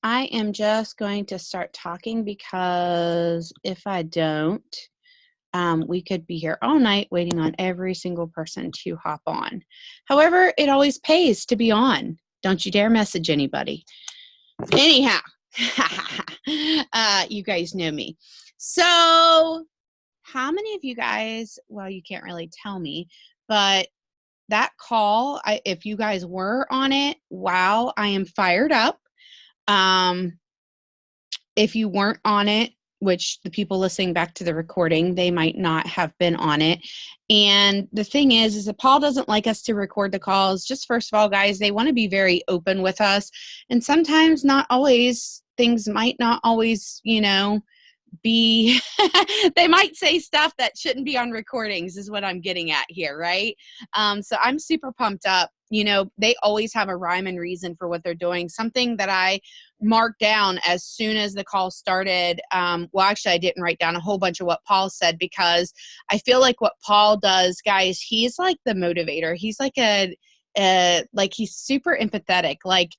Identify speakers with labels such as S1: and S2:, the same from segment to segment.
S1: I am just going to start talking because if I don't, we could be here all night waiting on every single person to hop on. However, it always pays to be on. Don't you dare message anybody. Anyhow, you guys know me. So, how many of you guys, well, you can't really tell me, but that call, if you guys were on it, wow, I am fired up. Um, if you weren't on it, which the people listening back to the recording, they might not have been on it. And the thing is that Paul doesn't like us to record the calls. Just first of all, guys, they want to be very open with us. And sometimes not always, things might not always, be they might say stuff that shouldn't be on recordings is what I'm getting at here, right? So I'm super pumped up. They always have a rhyme and reason for what they're doing, something that I marked down as soon as the call started. Well, actually I didn't write down a whole bunch of what Paul said, because I feel like what Paul does, guys, he's like the motivator. He's like like he's super empathetic. Like,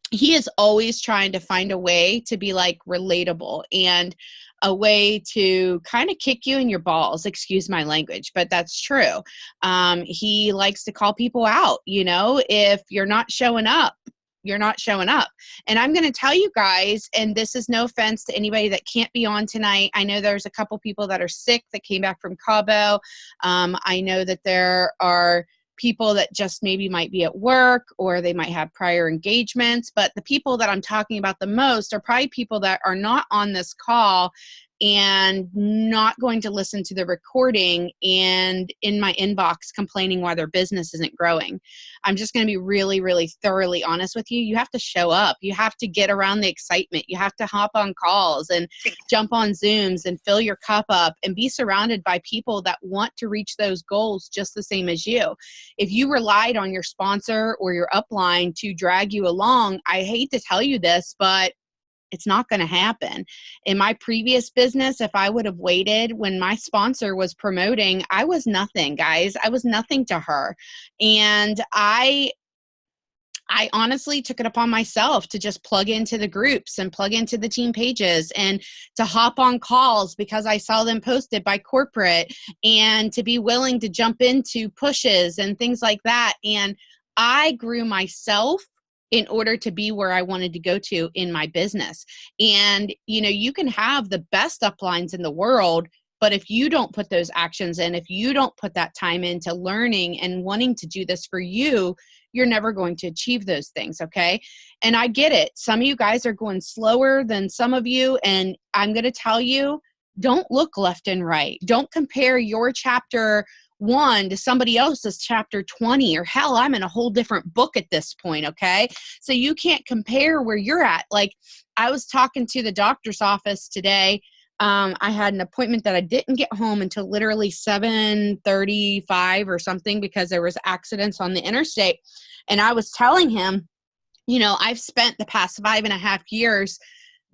S1: he is always trying to find a way to be like relatable and a way to kind of kick you in your balls, excuse my language, but that's true. He likes to call people out. If you're not showing up, you're not showing up. And I'm going to tell you guys, and this is no offense to anybody that can't be on tonight. I know there's a couple people that are sick that came back from Cabo. I know that there are people that just maybe might be at work, or they might have prior engagements. But the people that I'm talking about the most are probably people that are not on this call and not going to listen to the recording and in my inbox complaining why their business isn't growing. I'm just going to be really, really thoroughly honest with you. You have to show up. You have to get around the excitement. You have to hop on calls and jump on Zooms and fill your cup up and be surrounded by people that want to reach those goals just the same as you. If you relied on your sponsor or your upline to drag you along, I hate to tell you this, but it's not going to happen. In my previous business, if I would have waited when my sponsor was promoting, I was nothing, guys. I was nothing to her. And I honestly took it upon myself to just plug into the groups and plug into the team pages and to hop on calls because I saw them posted by corporate, and to be willing to jump into pushes and things like that. And I grew myself in order to be where I wanted to go to in my business. And, you can have the best uplines in the world, but if you don't put those actions in, if you don't put that time into learning and wanting to do this for you, you're never going to achieve those things, okay? And I get it. Some of you guys are going slower than some of you, and I'm going to tell you, don't look left and right. Don't compare your chapter 1 to somebody else's chapter 20, or hell, I'm in a whole different book at this point, okay? So you can't compare where you're at. Like, I was talking to the doctor's office today. I had an appointment that I didn't get home until literally 7:35 or something because there was accidents on the interstate. And I was telling him, I've spent the past 5.5 years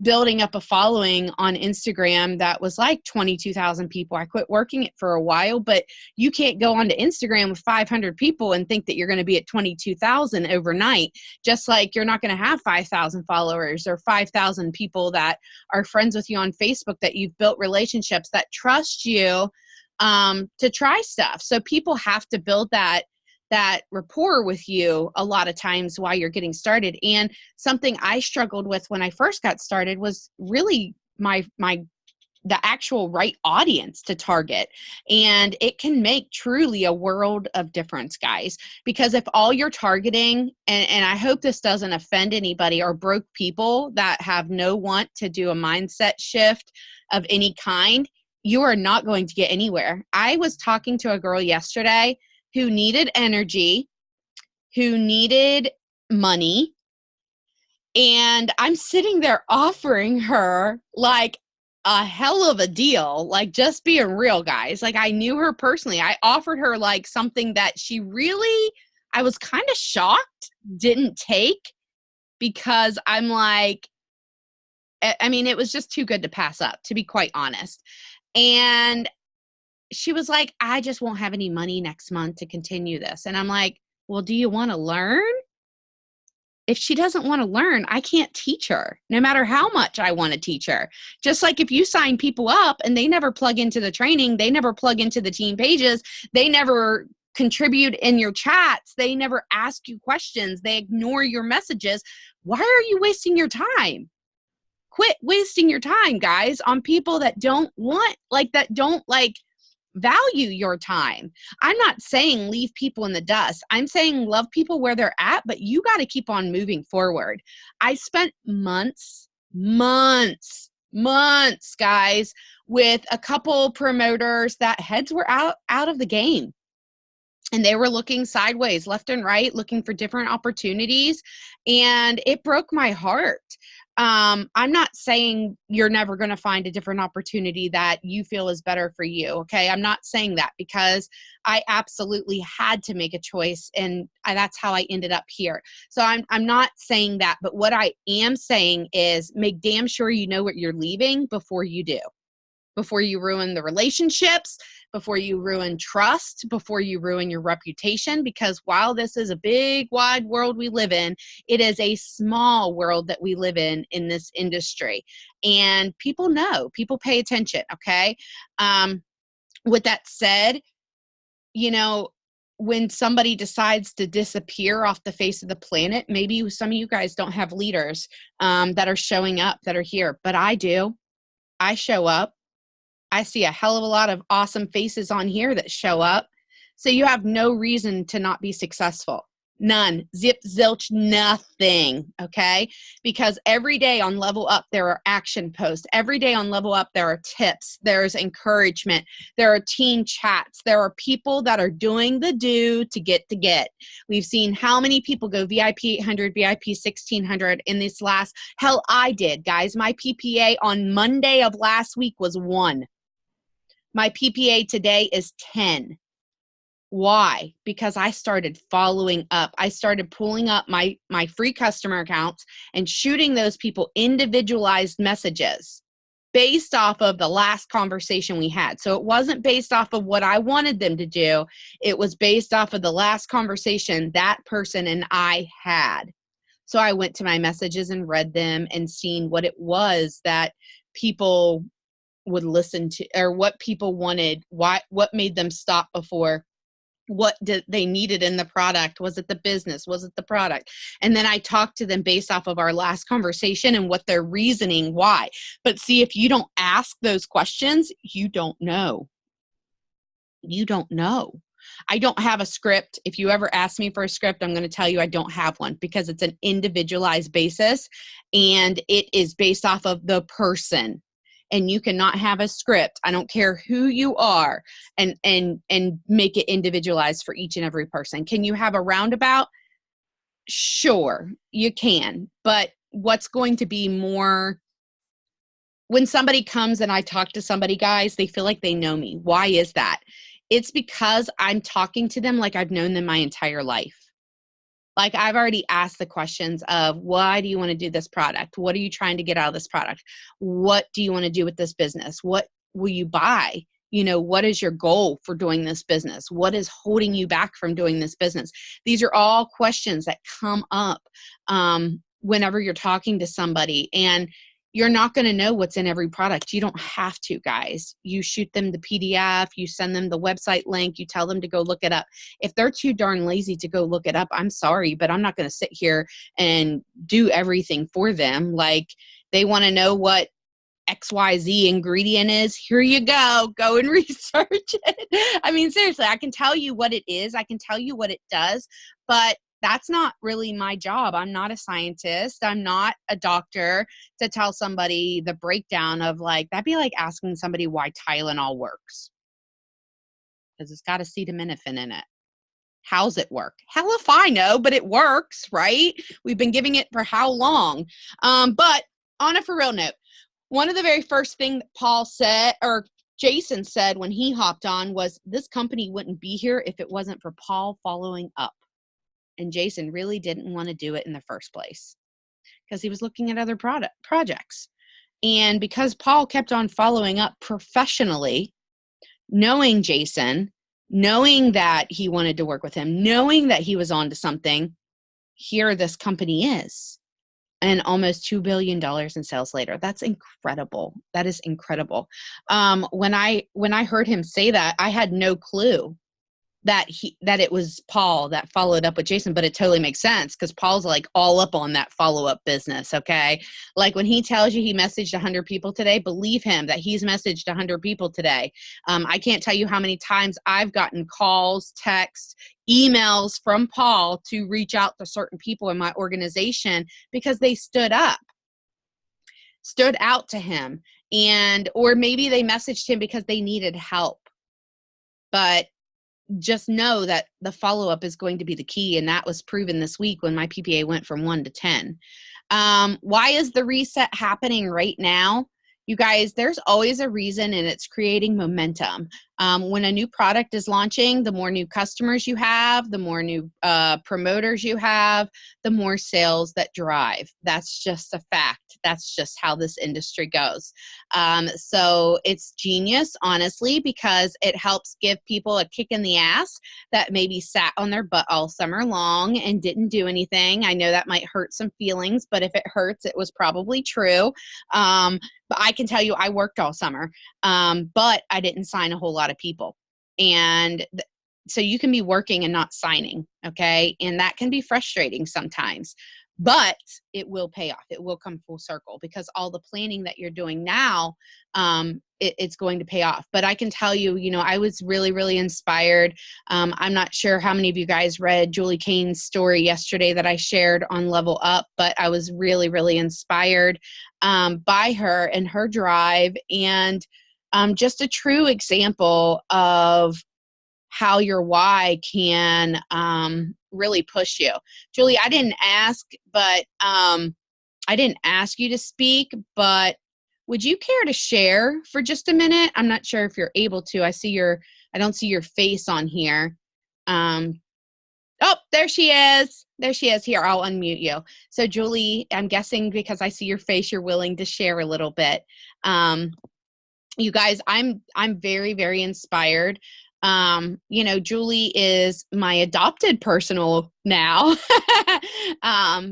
S1: building up a following on Instagram that was like 22,000 people. I quit working it for a while, but you can't go onto Instagram with 500 people and think that you're going to be at 22,000 overnight. Just like you're not going to have 5,000 followers or 5,000 people that are friends with you on Facebook that you've built relationships that trust you to try stuff. So people have to build that rapport with you a lot of times while you're getting started. And something I struggled with when I first got started was really the actual right audience to target. And it can make truly a world of difference, guys, because if all you're targeting, and I hope this doesn't offend anybody or broke people that have no want to do a mindset shift of any kind, you are not going to get anywhere. I was talking to a girl yesterday who needed energy, who needed money. And I'm sitting there offering her like a hell of a deal, like just being real, guys. Like, I knew her personally. I offered her like something that she really, I was kind of shocked, didn't take, because I'm like, I mean, it was just too good to pass up, to be quite honest. And she was like, I just won't have any money next month to continue this. And I'm like, well, do you want to learn? if she doesn't want to learn, I can't teach her, no matter how much I want to teach her. Just like if you sign people up and they never plug into the training, they never plug into the team pages, they never contribute in your chats, they never ask you questions, they ignore your messages. Why are you wasting your time? Quit wasting your time, guys, on people that don't value your time. I'm not saying leave people in the dust. I'm saying love people where they're at, but you got to keep on moving forward. I spent months, guys, with a couple promoters that heads were out of the game. And they were looking sideways, left and right, looking for different opportunities. And it broke my heart. I'm not saying you're never going to find a different opportunity that you feel is better for you. Okay. I'm not saying that, because I absolutely had to make a choice, and that's how I ended up here. So I'm not saying that, but what I am saying is make damn sure you know what you're leaving before you do. Before you ruin the relationships, before you ruin trust, before you ruin your reputation. Because while this is a big, wide world we live in, it is a small world that we live in this industry. And people know, people pay attention, okay? With that said, when somebody decides to disappear off the face of the planet, maybe some of you guys don't have leaders that are showing up, that are here, but I do. I show up. I see a hell of a lot of awesome faces on here that show up. So you have no reason to not be successful. None. Zip, zilch, nothing. Okay? Because every day on Level Up, there are action posts. Every day on Level Up, there are tips. There's encouragement. There are team chats. There are people that are doing the do to get. We've seen how many people go VIP 800, VIP 1600 in this last, hell, I did, guys. My PPA on Monday of last week was 1. My PPA today is 10. Why? Because I started following up. I started pulling up my free customer accounts and shooting those people individualized messages based off of the last conversation we had. So it wasn't based off of what I wanted them to do. It was based off of the last conversation that person and I had. So I went to my messages and read them and seen what it was that people would listen to, or what people wanted, what made them stop before, what did they needed in the product. Was it the business? Was it the product? And then I talked to them based off of our last conversation and what their reasoning why. But see, if you don't ask those questions, you don't know. I don't have a script. If you ever ask me for a script, I'm going to tell you I don't have one, because it's an individualized basis and it is based off of the person. And you cannot have a script. I don't care who you are, and make it individualized for each and every person. Can you have a roundabout? Sure, you can. But what's going to be more, when somebody comes and I talk to somebody, guys, they feel like they know me. Why is that? It's because I'm talking to them like I've known them my entire life. Like I've already asked the questions of, why do you want to do this product? What are you trying to get out of this product? What do you want to do with this business? What will you buy? What is your goal for doing this business? What is holding you back from doing this business? These are all questions that come up whenever you're talking to somebody, and you're not going to know what's in every product. You don't have to, guys. You shoot them the PDF, you send them the website link, you tell them to go look it up. If they're too darn lazy to go look it up, I'm sorry, but I'm not going to sit here and do everything for them. Like, they want to know what XYZ ingredient is. Here you go. Go and research it. I mean, seriously, I can tell you what it is. I can tell you what it does, but that's not really my job. I'm not a scientist. I'm not a doctor to tell somebody the breakdown of, like, that'd be like asking somebody why Tylenol works. Because it's got acetaminophen in it. How's it work? Hell if I know, but it works, right? We've been giving it for how long? But on a for real note, one of the very first thing that Paul said, or Jason said when he hopped on, was this company wouldn't be here if it wasn't for Paul following up. And Jason really didn't want to do it in the first place because he was looking at other projects. And because Paul kept on following up professionally, knowing Jason, knowing that he wanted to work with him, knowing that he was on to something, here this company is. And almost $2 billion in sales later. That's incredible. That is incredible. When I heard him say that, I had no clue that it was Paul that followed up with Jason, but it totally makes sense because Paul's like all up on that follow-up business, okay? Like when he tells you he messaged 100 people today, believe him that he's messaged 100 people today. I can't tell you how many times I've gotten calls, texts, emails from Paul to reach out to certain people in my organization because they stood out to him, and or maybe they messaged him because they needed help. But just know that the follow-up is going to be the key. And that was proven this week when my PPA went from 1 to 10. Why is the reset happening right now? You guys, there's always a reason, and it's creating momentum. When a new product is launching, the more new customers you have, the more new promoters you have, the more sales that drive. That's just a fact. That's just how this industry goes. So it's genius, honestly, because it helps give people a kick in the ass that maybe sat on their butt all summer long and didn't do anything. I know that might hurt some feelings, but if it hurts, it was probably true. But I can tell you I worked all summer, but I didn't sign a whole lot of people. And so you can be working and not signing, okay? And that can be frustrating sometimes, but it will pay off. It will come full circle because all the planning that you're doing now, it's going to pay off. But I can tell you, I was really, really inspired. I'm not sure how many of you guys read Julie Kane's story yesterday that I shared on Level Up, but I was really, really inspired by her and her drive, and just a true example of how your why can really push you. Julie, I didn't ask you to speak, but would you care to share for just a minute? I'm not sure if you're able to. I don't see your face on here. Oh, there she is. There she is. Here, I'll unmute you. So Julie, I'm guessing because I see your face, you're willing to share a little bit. You guys, I'm very, very inspired. Julie is my adopted personal now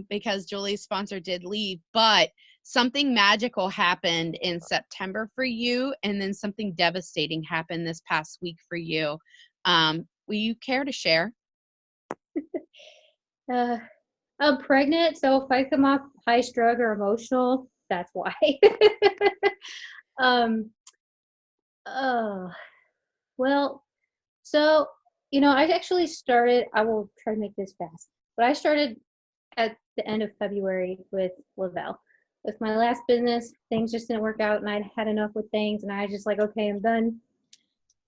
S1: because Julie's sponsor did leave, but something magical happened in September for you, and then something devastating happened this past week for you. Will you care to share?
S2: I'm pregnant, so if I come off high strung or emotional, that's why. Well, so, I actually started, I will try to make this fast, but I started at the end of February with Lavelle. With my last business, things just didn't work out, and I'd had enough with things, and I was just like, okay, I'm done.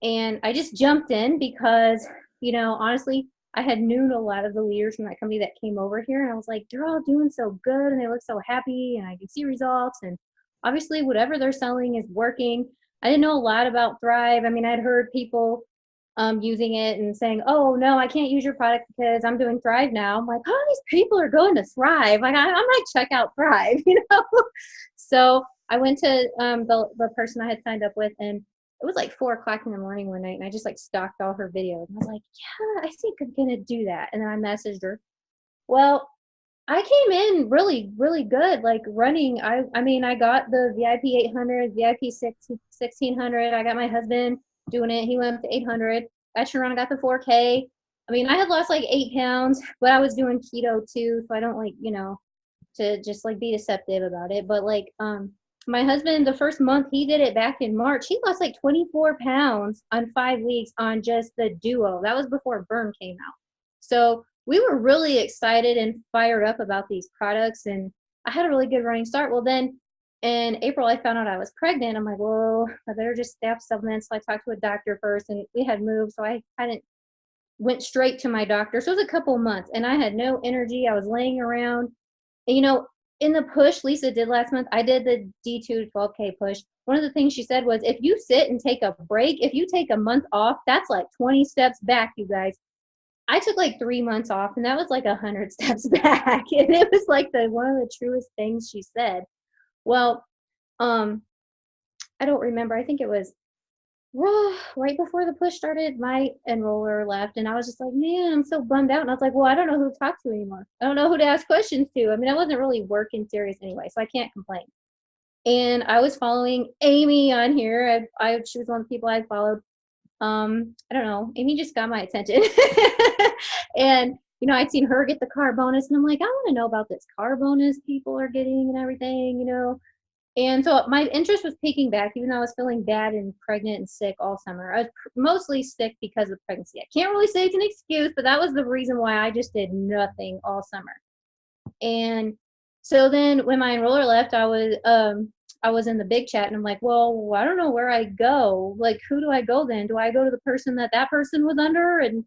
S2: And I just jumped in because, honestly, I had known a lot of the leaders from that company that came over here, and I was like, they're all doing so good, and they look so happy, and I can see results, and obviously whatever they're selling is working. I didn't know a lot about Thrive. I mean, I'd heard people using it and saying, oh, no, I can't use your product because I'm doing Thrive now. I'm like, oh, these people are going to Thrive. Like, I might check out Thrive, So I went to the person I had signed up with, and it was like 4:00 in the morning one night, and I just like stalked all her videos. And I was like, yeah, I think I'm going to do that. And then I messaged her. Well, I came in really, really good, like running. I mean, I got the VIP 800, VIP 1600. I got my husband doing it. He went up to 800. Got Sharon, I got the 4K. I mean, I had lost like 8 pounds, but I was doing keto too. So I don't like, to just like be deceptive about it. But like, my husband, the first month he did it back in March, he lost like 24 pounds on 5 weeks on just the duo. That was before Burn came out. So we were really excited and fired up about these products, and I had a really good running start. Well, then in April, I found out I was pregnant. I'm like, well, I better just stay off supplements. So I talked to a doctor first, and we had moved, so I hadn't went straight to my doctor. So it was a couple months, and I had no energy. I was laying around. And, in the push Lisa did last month, I did the D2 to 12K push. One of the things she said was, if you sit and take a break, if you take a month off, that's like 20 steps back, you guys. I took like 3 months off, and that was like 100 steps back. And it was like one of the truest things she said. Well, I don't remember. I think it was right before the push started, my enroller left, and I was just like, man, I'm so bummed out. And I was like, well, I don't know who to talk to anymore. I don't know who to ask questions to. I mean, I wasn't really working serious anyway, so I can't complain. And I was following Amy on here. She was one of the people I followed. I don't know. Amy just got my attention. And I'd seen her get the car bonus, and I'm like, I want to know about this car bonus people are getting and everything. And so my interest was peaking back, even though I was feeling bad and pregnant and sick all summer. I was mostly sick because of pregnancy. I can't really say it's an excuse, but that was the reason why I just did nothing all summer. And so then when my enroller left, I was in the big chat, and I'm like, well, I don't know where I go. Like, who do I go then? Do I go to the person that person was under? And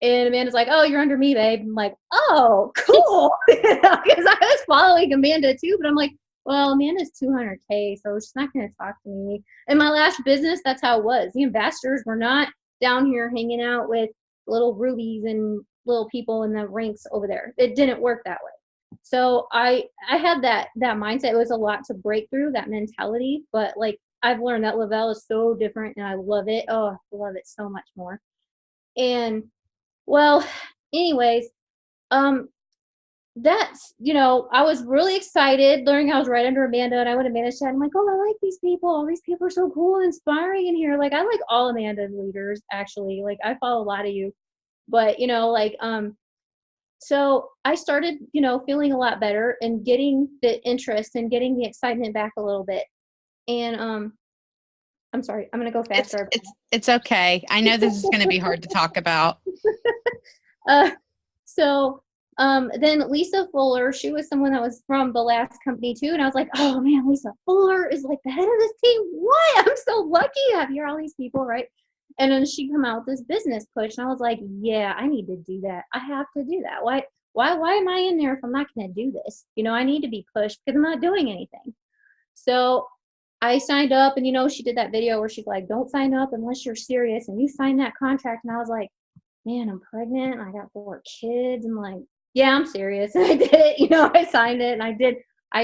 S2: Amanda's like, oh, you're under me, babe. I'm like, oh, cool. Because I was following Amanda too, but I'm like, well, Amanda's 200K, so she's not going to talk to me. In my last business, that's how it was. The ambassadors were not down here hanging out with little rubies and little people in the ranks over there. It didn't work that way. So I had that mindset. It was a lot to break through, that mentality, but like I've learned that Lavelle is so different, and I love it. Oh, I love it so much more. And well, anyways, um, I was really excited learning I was right under Amanda, and I went to Amanda's chat. I'm like, oh, I like these people. All these people are so cool and inspiring in here. Like, I like all Amanda's leaders, actually. Like, I follow a lot of you. But, so I started, feeling a lot better and getting the interest and getting the excitement back a little bit. And I'm sorry, I'm gonna go
S1: It's
S2: faster.
S1: it's it's okay. I know this is going to be hard to talk about.
S2: uh, so then Lisa Fuller, she was someone that was from the last company too, and I was like, oh man, Lisa Fuller is like the head of this team. What? I'm so lucky to have here all these people, right? And then she come out with this business push, and I was like, yeah, I need to do that. I have to do that. Why am I in there if I'm not going to do this? I need to be pushed because I'm not doing anything. So I signed up, and she did that video where she's like, don't sign up unless you're serious, and you sign that contract. And I was like, man, I'm pregnant, and I got 4 kids. I'm like, yeah, I'm serious. And I did it. I signed it, and I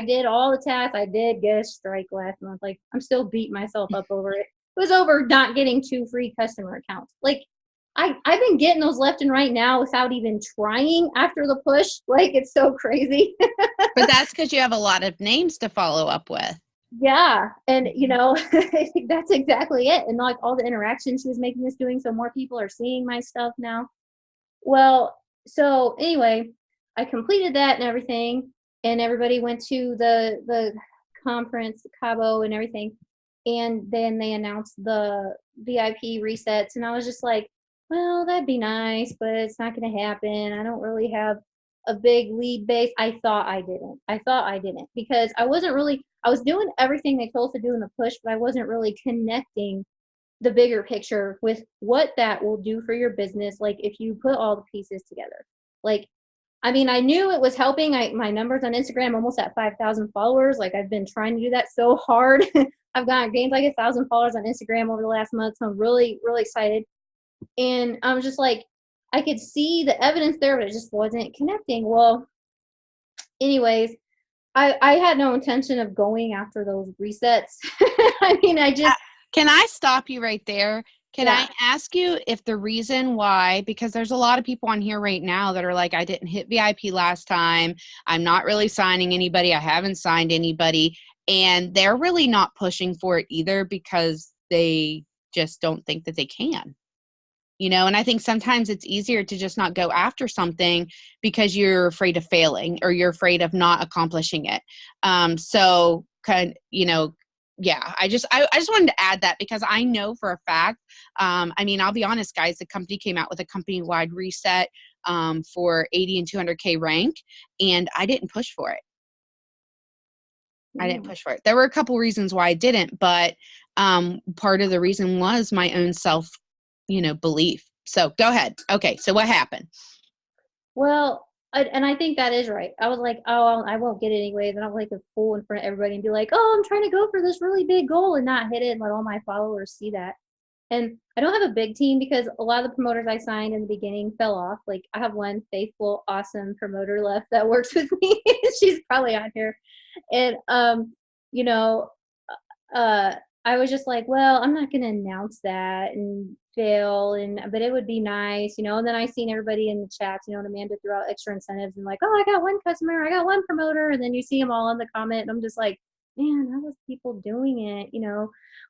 S2: did all the tasks. I did get a strike last month. Like, I'm still beating myself up over it. It was over not getting 2 free customer accounts. Like, I've been getting those left and right now without even trying after the push. Like, it's so crazy.
S1: But that's because you have a lot of names to follow up with.
S2: Yeah. And, that's exactly it. And like all the interactions she was making us doing, so more people are seeing my stuff now. Well, so anyway, I completed that and everything, and everybody went to the conference, Cabo and everything. And then they announced the VIP resets, and I was just like, well, that'd be nice, but it's not going to happen. I don't really have a big lead base. I thought I didn't because I was doing everything they told us to do in the push, but I wasn't really connecting the bigger picture with what that will do for your business. Like, if you put all the pieces together, like, I mean, I knew it was helping. My numbers on Instagram almost at 5,000 followers. Like, I've been trying to do that so hard. I've gained like 1,000 followers on Instagram over the last month. So I'm really, really excited. And I was just like, I could see the evidence there, but it just wasn't connecting. Well, anyways, I had no intention of going after those resets. I mean,
S1: Can I stop you right there? Can
S2: yeah.
S1: I ask you if the reason why, because there's a lot of people on here right now that are like, I didn't hit VIP last time. I'm not really signing anybody. I haven't signed anybody. And they're really not pushing for it either because they just don't think that they can. And I think sometimes it's easier to just not go after something because you're afraid of failing or you're afraid of not accomplishing it. Yeah, I just wanted to add that because I know for a fact, I mean, I'll be honest, guys, the company came out with a company-wide reset for 80 and 200K rank, and I didn't push for it. There were a couple reasons why I didn't, but part of the reason was my own self, belief. So go ahead. Okay, so what happened?
S2: Well, and I think that is right. I was like, oh, I won't get it anyways. And I'm like a fool in front of everybody and be like, oh, I'm trying to go for this really big goal and not hit it and let all my followers see that. And I don't have a big team because a lot of the promoters I signed in the beginning fell off. Like, I have one faithful, awesome promoter left that works with me. She's probably on here. And, you know, I was just like, well, I'm not going to announce that and fail, but it would be nice, And then I seen everybody in the chats, and Amanda threw out extra incentives and like, oh, I got one customer, I got one promoter, and then you see them all in the comment, and I'm just like, man, how was people doing it?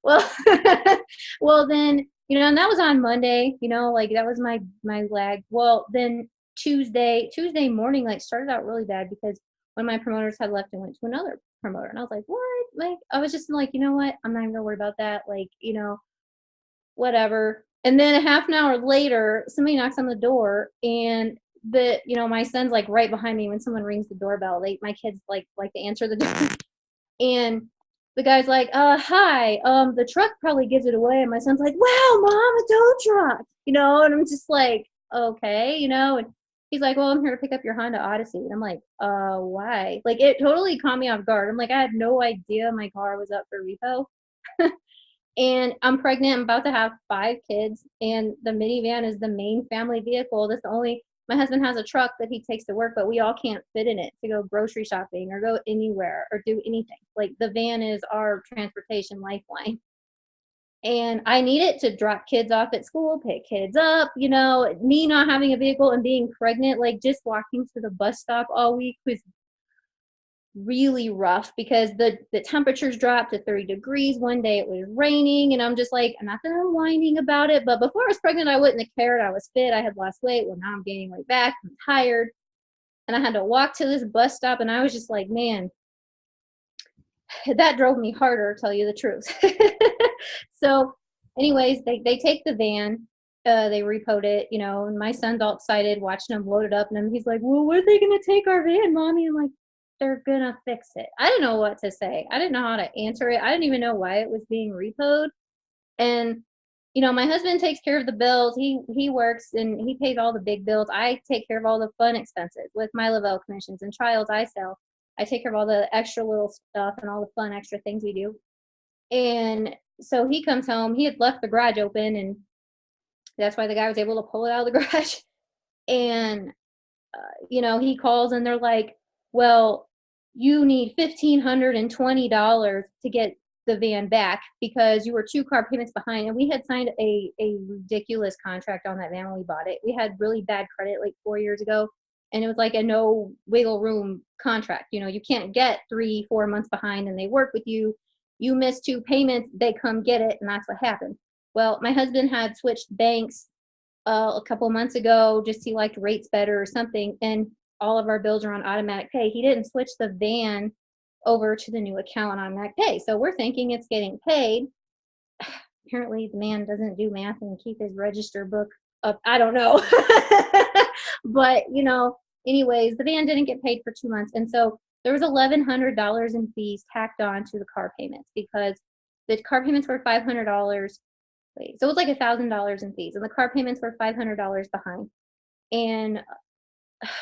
S2: Well, well then, and that was on Monday, like that was my lag. Well, then Tuesday morning, like started out really bad because one of my promoters had left and went to another promoter. And I was like, what? Like, I was just like, you know what? I'm not even gonna worry about that. Like, whatever. And then a half an hour later, somebody knocks on the door, and my son's like right behind me when someone rings the doorbell. My kids like to answer the door. And the guy's like, hi, the truck probably gives it away. And my son's like, wow, mom, a tow truck, and I'm just like, okay, and he's like, well, I'm here to pick up your Honda Odyssey. And I'm like, why? Like, it totally caught me off guard. I'm like, I had no idea my car was up for repo. And I'm pregnant. I'm about to have 5 kids, and the minivan is the main family vehicle. That's the only. My husband has a truck that he takes to work, but we all can't fit in it to go grocery shopping or go anywhere or do anything. Like, the van is our transportation lifeline. And I need it to drop kids off at school, pick kids up, me not having a vehicle and being pregnant, like just walking to the bus stop all week was really rough because the temperatures dropped to 30 degrees. One day it was raining, and I'm just like, not that I'm whining about it, but before I was pregnant, I wouldn't have cared. I was fit. I had lost weight. Well, now I'm gaining weight back. I'm tired. And I had to walk to this bus stop, and I was just like, man, that drove me harder, to tell you the truth. So anyways, they take the van. They repoed it, and my son's all excited watching them load it up, and he's like, well, where are they going to take our van, mommy? I'm like, they're gonna fix it. I didn't know what to say. I didn't know how to answer it. I didn't even know why it was being repoed. And my husband takes care of the bills. He works and he pays all the big bills. I take care of all the fun expenses with my Lavelle commissions and trials I sell. I take care of all the extra little stuff and all the fun extra things we do. And so he comes home. He had left the garage open, and that's why the guy was able to pull it out of the garage. And he calls, and they're like, well, you need $1,520 to get the van back because you were 2 car payments behind. And we had signed a ridiculous contract on that van when we bought it. We had really bad credit like 4 years ago, and it was like a no wiggle room contract. You can't get 3-4 months behind, and they work with you. You miss 2 payments, they come get it, and that's what happened. Well, my husband had switched banks a couple of months ago, just he liked rates better or something, and all of our bills are on automatic pay. He didn't switch the van over to the new account on automatic pay, so we're thinking it's getting paid. Apparently the man doesn't do math and keep his register book up. I don't know. But anyways, the van didn't get paid for 2 months, and so there was $1,100 in fees tacked on to the car payments because the car payments were $500. Wait, so it was like $1,000 in fees, and the car payments were $500 behind. And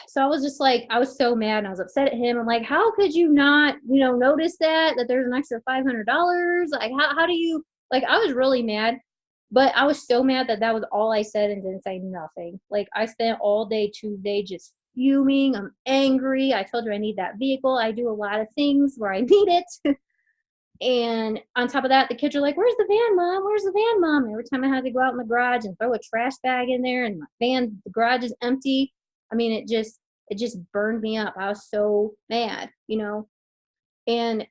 S2: so I was just like, I was so mad, and I was upset at him. I'm like, how could you not, notice that there's an extra $500? Like, how do you, like, I was really mad, but I was so mad that was all I said and didn't say nothing. Like, I spent all day Tuesday just fuming. I'm angry. I told you I need that vehicle. I do a lot of things where I need it. And on top of that, the kids are like, where's the van, mom? Where's the van, mom? And every time I had to go out in the garage and throw a trash bag in there, and the garage is empty. I mean, it just burned me up. I was so mad, And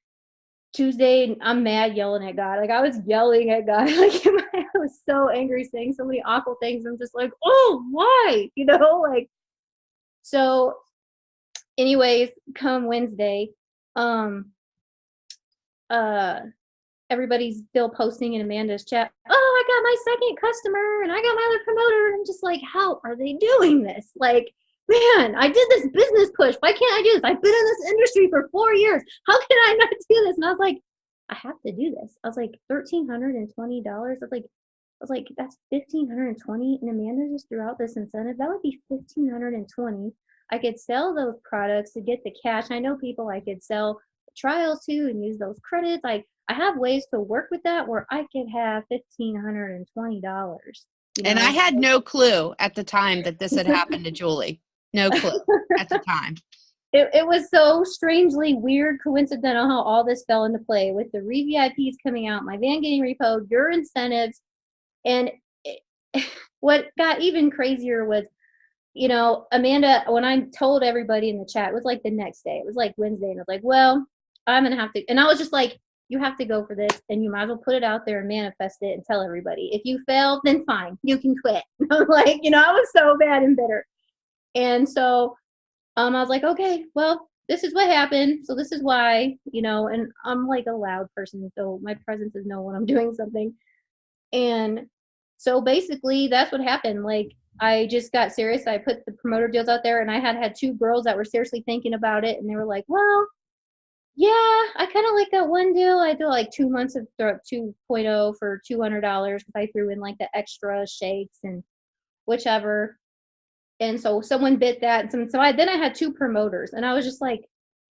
S2: Tuesday, I'm mad, yelling at God. Like, I was yelling at God. Like, I was so angry, saying so many awful things. I'm just like, oh, why? Like, so anyways, come Wednesday, everybody's still posting in Amanda's chat, oh, I got my second customer and I got my other promoter. I'm just like, how are they doing this? Like, man, I did this business push. Why can't I do this? I've been in this industry for 4 years. How can I not do this? And I was like, I have to do this. I was like, $1,320. I was like, that's $1,520. And Amanda just threw out this incentive. That would be $1,520. I could sell those products to get the cash. I know people I could sell trials to and use those credits. Like, I have ways to work with that where I could have $1,520.
S1: And I had no clue at the time that this had happened to Julie. No clue at the time.
S2: it was so strangely weird, coincidental how all this fell into play with the re-VIPs coming out, my van getting repoed, your incentives. And it, what got even crazier was, Amanda, when I told everybody in the chat, it was like the next day. It was like Wednesday. And I was like, well, I'm going to have to. And I was just like, you have to go for this. And you might as well put it out there and manifest it and tell everybody. If you fail, then fine. You can quit. I'm like, I was so bad and bitter. And so I was like, okay, well, this is what happened. So this is why, and I'm like a loud person. So my presence is known when I'm doing something. And so basically that's what happened. Like, I just got serious. I put the promoter deals out there, and I had two girls that were seriously thinking about it. And they were like, well, yeah, I kind of like that one deal. I did like 2 months of 2.0 for $200 because I threw in like the extra shakes and whichever. And so someone bit that. And so then I had two promoters, and I was just like,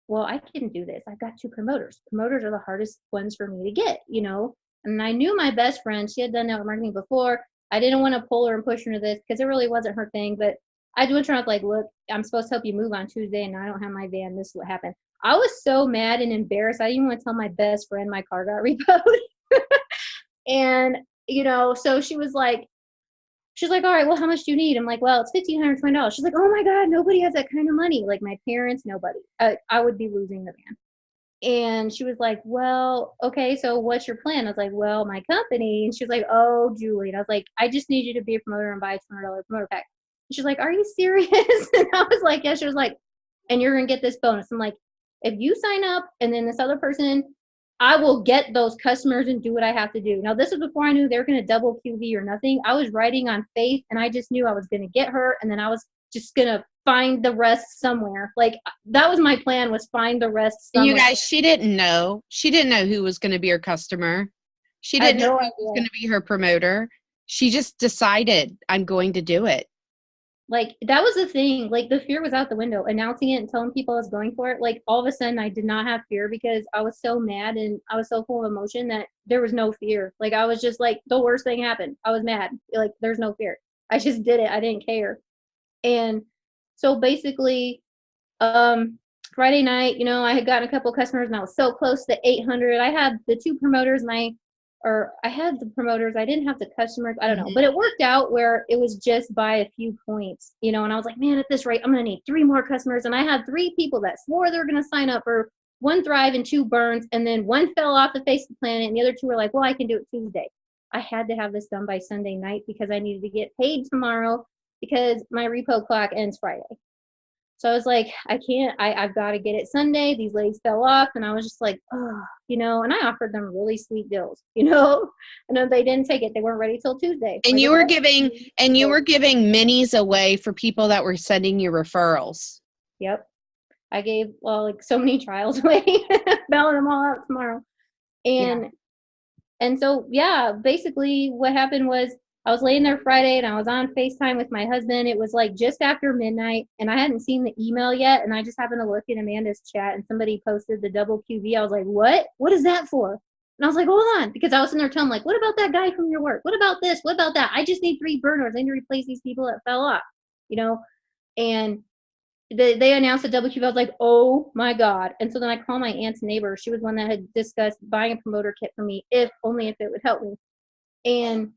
S2: well, I can do this. I've got two promoters. Promoters are the hardest ones for me to get, And I knew my best friend, she had done network marketing before. I didn't want to pull her and push her into this because it really wasn't her thing. But I do want to like, look, I'm supposed to help you move on Tuesday, and I don't have my van. This is what happened. I was so mad and embarrassed. I didn't even want to tell my best friend my car got repoed. And, so she's like, all right, well, how much do you need? I'm like, well, it's $1,520. She's like, oh my God, nobody has that kind of money. Like my parents, nobody. I would be losing the van. And she was like, well, okay, so what's your plan? I was like, well, my company. And she was like, oh, Julie. And I was like, I just need you to be a promoter and buy a $200 promoter pack. And she's like, are you serious? And I was like, yeah. She was like, and you're going to get this bonus. I'm like, if you sign up and then this other person, I will get those customers and do what I have to do. Now, this was before I knew they were going to double QV or nothing. I was writing on faith, and I just knew I was going to get her, and then I was just going to find the rest somewhere. Like, that was my plan, was find the rest somewhere.
S1: You guys, she didn't know. She didn't know who was going to be her customer. She didn't know who was going to be her promoter. She just decided, I'm going to do it.
S2: Like, that was the thing. Like, the fear was out the window. Announcing it and telling people I was going for it, like, all of a sudden I did not have fear because I was so mad and I was so full of emotion that there was no fear. Like, I was just like, the worst thing happened. I was mad. Like, there's no fear. I just did it. I didn't care. And so basically, Friday night, I had gotten a couple customers and I was so close to 800. I had the two promoters and I had the promoters. I didn't have the customers. I don't know. But it worked out where it was just by a few points, and I was like, man, at this rate, I'm going to need 3 more customers. And I had 3 people that swore they were going to sign up for 1 Thrive and 2 Burns. And then 1 fell off the face of the planet. And the other 2 were like, well, I can do it Tuesday. I had to have this done by Sunday night because I needed to get paid tomorrow because my repo clock ends Friday. So I was like, I can't, I've got to get it Sunday. These ladies fell off. And I was just like, oh, and I offered them really sweet deals, and then they didn't take it. They weren't ready till Tuesday.
S1: And you were giving minis away for people that were sending you referrals.
S2: Yep. I gave, like so many trials away, bailing them all out tomorrow. And so, yeah, basically what happened was, I was laying there Friday and I was on FaceTime with my husband. It was like just after midnight and I hadn't seen the email yet. And I just happened to look in Amanda's chat and somebody posted the double QV. I was like, what? What is that for? And I was like, hold on. Because I was in there telling like, what about that guy from your work? What about this? What about that? I just need 3 burners. I need to replace these people that fell off, and they announced a double QV. I was like, oh my God. And so then I called my aunt's neighbor. She was one that had discussed buying a promoter kit for me, only if it would help me. And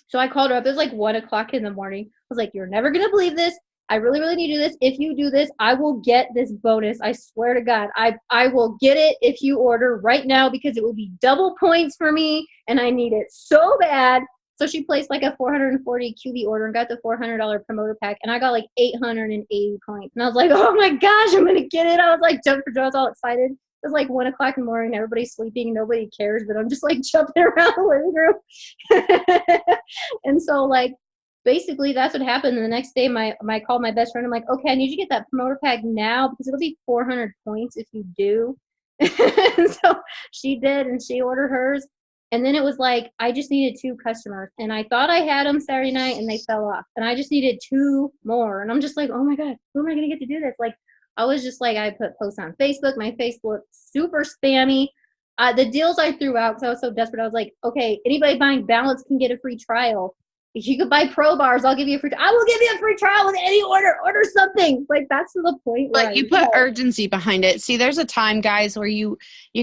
S2: so I called her up. It was like 1 o'clock in the morning. I was like, you're never going to believe this. I really, really need to do this. If you do this, I will get this bonus. I swear to God, I will get it if you order right now because it will be double points for me and I need it so bad. So she placed like a 440 QB order and got the $400 promoter pack. And I got like 880 points. And I was like, oh my gosh, I'm going to get it. I was like, jumping for joy. I was all excited. It was like 1 o'clock in the morning. Everybody's sleeping. Nobody cares, but I'm just like jumping around the living room. And so like, basically that's what happened. And the next day I called my best friend. I'm like, okay, I need you to get that promoter pack now because it'll be 400 points if you do. And so she did, and she ordered hers. And then it was like, I just needed 2 customers and I thought I had them Saturday night and they fell off and I just needed 2 more. And I'm just like, oh my God, who am I going to get to do this? Like, I was just like, I put posts on Facebook. My Facebook super spammy. The deals I threw out because I was so desperate. I was like, okay, anybody buying balance can get a free trial. if you could buy Pro bars, I'll give you a free. I will give you a free trial with any order. Order something. Like that's to the point where
S1: But you put urgency behind it. See, there's a time, guys, where you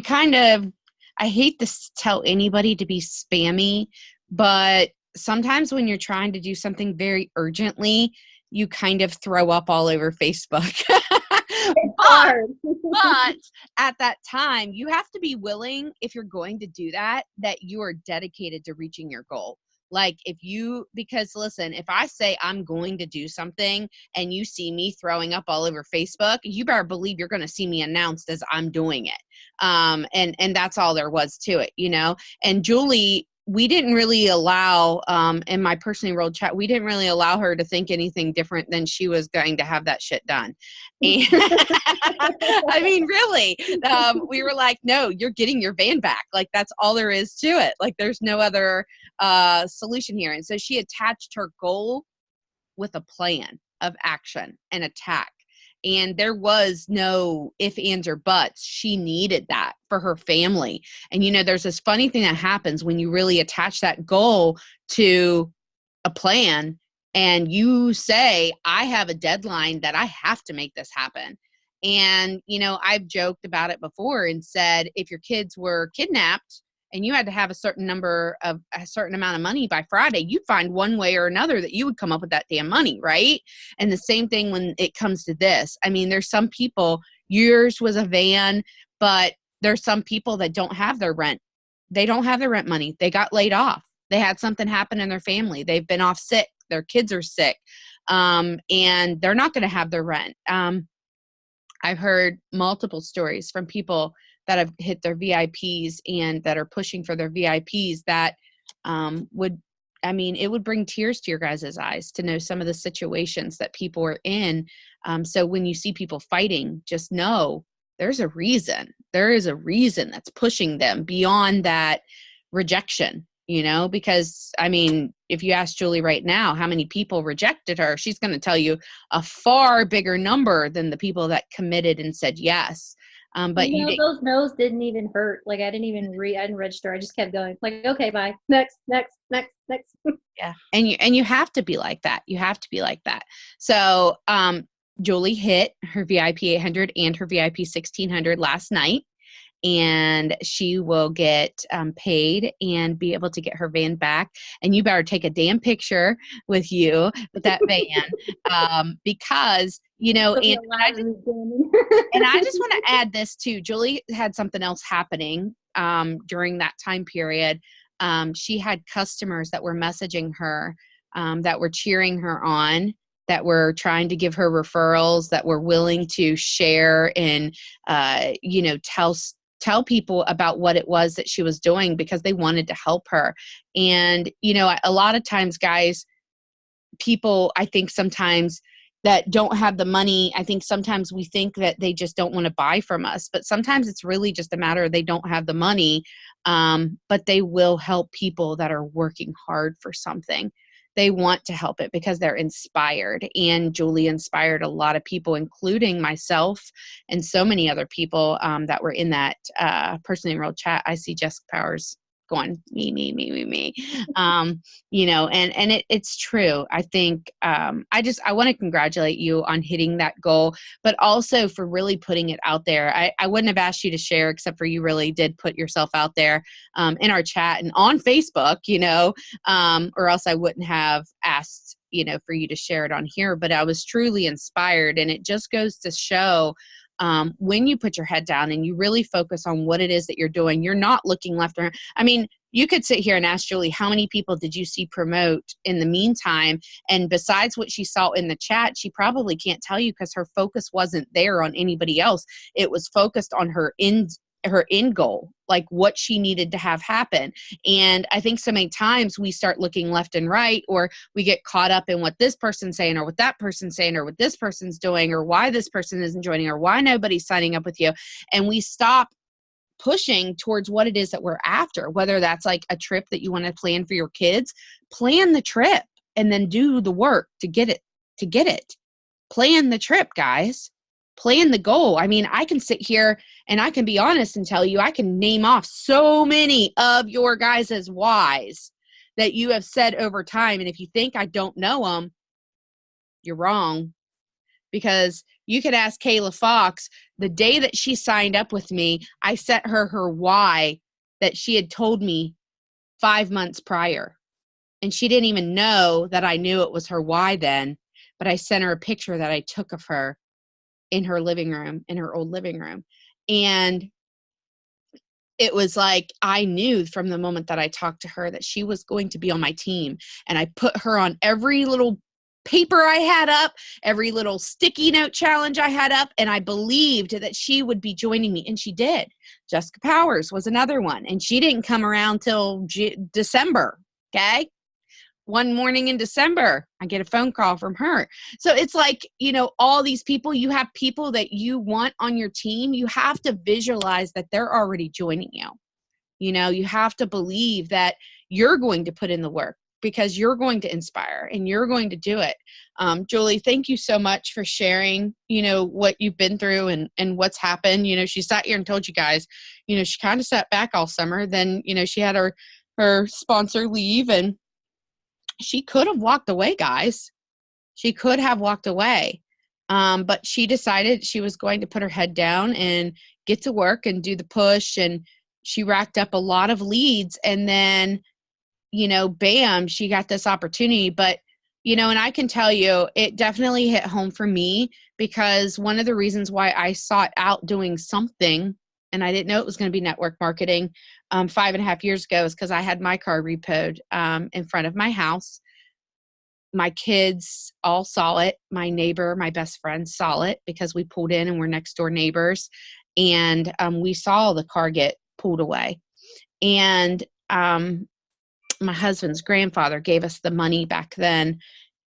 S1: kind of, I hate to tell anybody to be spammy, but sometimes when you're trying to do something very urgently, you kind of throw up all over Facebook.
S2: it's
S1: but
S2: hard.
S1: but at that time, you have to be willing, if you're going to do that, that you are dedicated to reaching your goal. Like because listen, if I say I'm going to do something and you see me throwing up all over Facebook, you better believe you're going to see me announced as I'm doing it. And that's all there was to it, you know? And Julie, we didn't really allow, in my personally enrolled chat, we didn't really allow her to think anything different than she was going to have that shit done. And I mean, really, we were like, no, you're getting your van back. Like, that's all there is to it. Like, there's no other solution here. And so she attached her goal with a plan of action and attack. And there was no ifs, ands, or buts. She needed that for her family. And, you know, there's this funny thing that happens when you really attach that goal to a plan and you say, I have a deadline that I have to make this happen. And, you know, I've joked about it before and said, if your kids were kidnapped and you had to have a certain amount of money by Friday, you'd find one way or another that you would come up with that damn money, right? And the same thing when it comes to this. I mean, there's some people, yours was a van, but there's some people that don't have their rent. They don't have their rent money. They got laid off. They had something happen in their family. They've been off sick. Their kids are sick. And they're not going to have their rent. I've heard multiple stories from people that have hit their VIPs and that are pushing for their VIPs that it would bring tears to your guys' eyes to know some of the situations that people are in. So when you see people fighting, just know there's a reason. There is a reason that's pushing them beyond that rejection, you know, because I mean, if you ask Julie right now how many people rejected her, she's going to tell you a far bigger number than the people that committed and said yes. But
S2: you know, those no's didn't even hurt. Like I didn't register. I just kept going. Like, okay, bye. Next.
S1: Yeah. And you have to be like that. You have to be like that. So Julie hit her VIP 800 and her VIP 1600 last night. And she will get paid and be able to get her van back. And you better take a damn picture with you with that van because, you know, and I just want to add this too. Julie had something else happening during that time period. She had customers that were messaging her that were cheering her on, that were trying to give her referrals, that were willing to share and, tell people about what it was that she was doing because they wanted to help her. And, you know, a lot of times, guys, people, I think sometimes that don't have the money, I think sometimes we think that they just don't want to buy from us, but sometimes it's really just a matter of they don't have the money, but they will help people that are working hard for something. They want to help it because they're inspired. And Julie inspired a lot of people, including myself and so many other people that were in that personally enrolled chat. I see Jessica Powers going, me. You know, and it's true. I think I want to congratulate you on hitting that goal, but also for really putting it out there. I wouldn't have asked you to share except for you really did put yourself out there in our chat and on Facebook, you know, or else I wouldn't have asked, you know, for you to share it on here. But I was truly inspired, and it just goes to show when you put your head down and you really focus on what it is that you're doing, you're not looking left or right. I mean, you could sit here and ask Julie, how many people did you see promote in the meantime? And besides what she saw in the chat, she probably can't tell you because her focus wasn't there on anybody else. It was focused on her end goal, like what she needed to have happen. And I think so many times we start looking left and right, or we get caught up in what this person's saying or what that person's saying or what this person's doing or why this person isn't joining or why nobody's signing up with you. And we stop pushing towards what it is that we're after, whether that's like a trip that you want to plan for your kids. Plan the trip and then do the work to get it. Plan the trip, guys. Plan the goal. I mean, I can sit here and I can be honest and tell you, I can name off so many of your guys' whys that you have said over time. And if you think I don't know them, you're wrong. Because you could ask Kayla Fox, the day that she signed up with me, I sent her why that she had told me 5 months prior. And she didn't even know that I knew it was her why then, but I sent her a picture that I took of her in her living room, in her old living room. And it was like, I knew from the moment that I talked to her that she was going to be on my team. And I put her on every little paper I had up, every little sticky note challenge I had up, and I believed that she would be joining me, and she did. Jessica Powers was another one, and she didn't come around till December, okay? One morning in December, I get a phone call from her. So it's like, all these people, you have people that you want on your team. You have to visualize that they're already joining you. You have to believe that you're going to put in the work because you're going to inspire and you're going to do it. Julie, thank you so much for sharing, what you've been through and what's happened. She sat here and told you guys, she kind of sat back all summer. Then, she had her sponsor leave, and she could have walked away, guys. She could have walked away. But she decided she was going to put her head down and get to work and do the push. And she racked up a lot of leads. And then, bam, she got this opportunity. But, and I can tell you, it definitely hit home for me, because one of the reasons why I sought out doing something, and I didn't know it was going to be network marketing 5.5 years ago, is because I had my car repoed in front of my house. My kids all saw it. My neighbor, my best friend, saw it because we pulled in and we're next door neighbors. And we saw the car get pulled away. And my husband's grandfather gave us the money back then.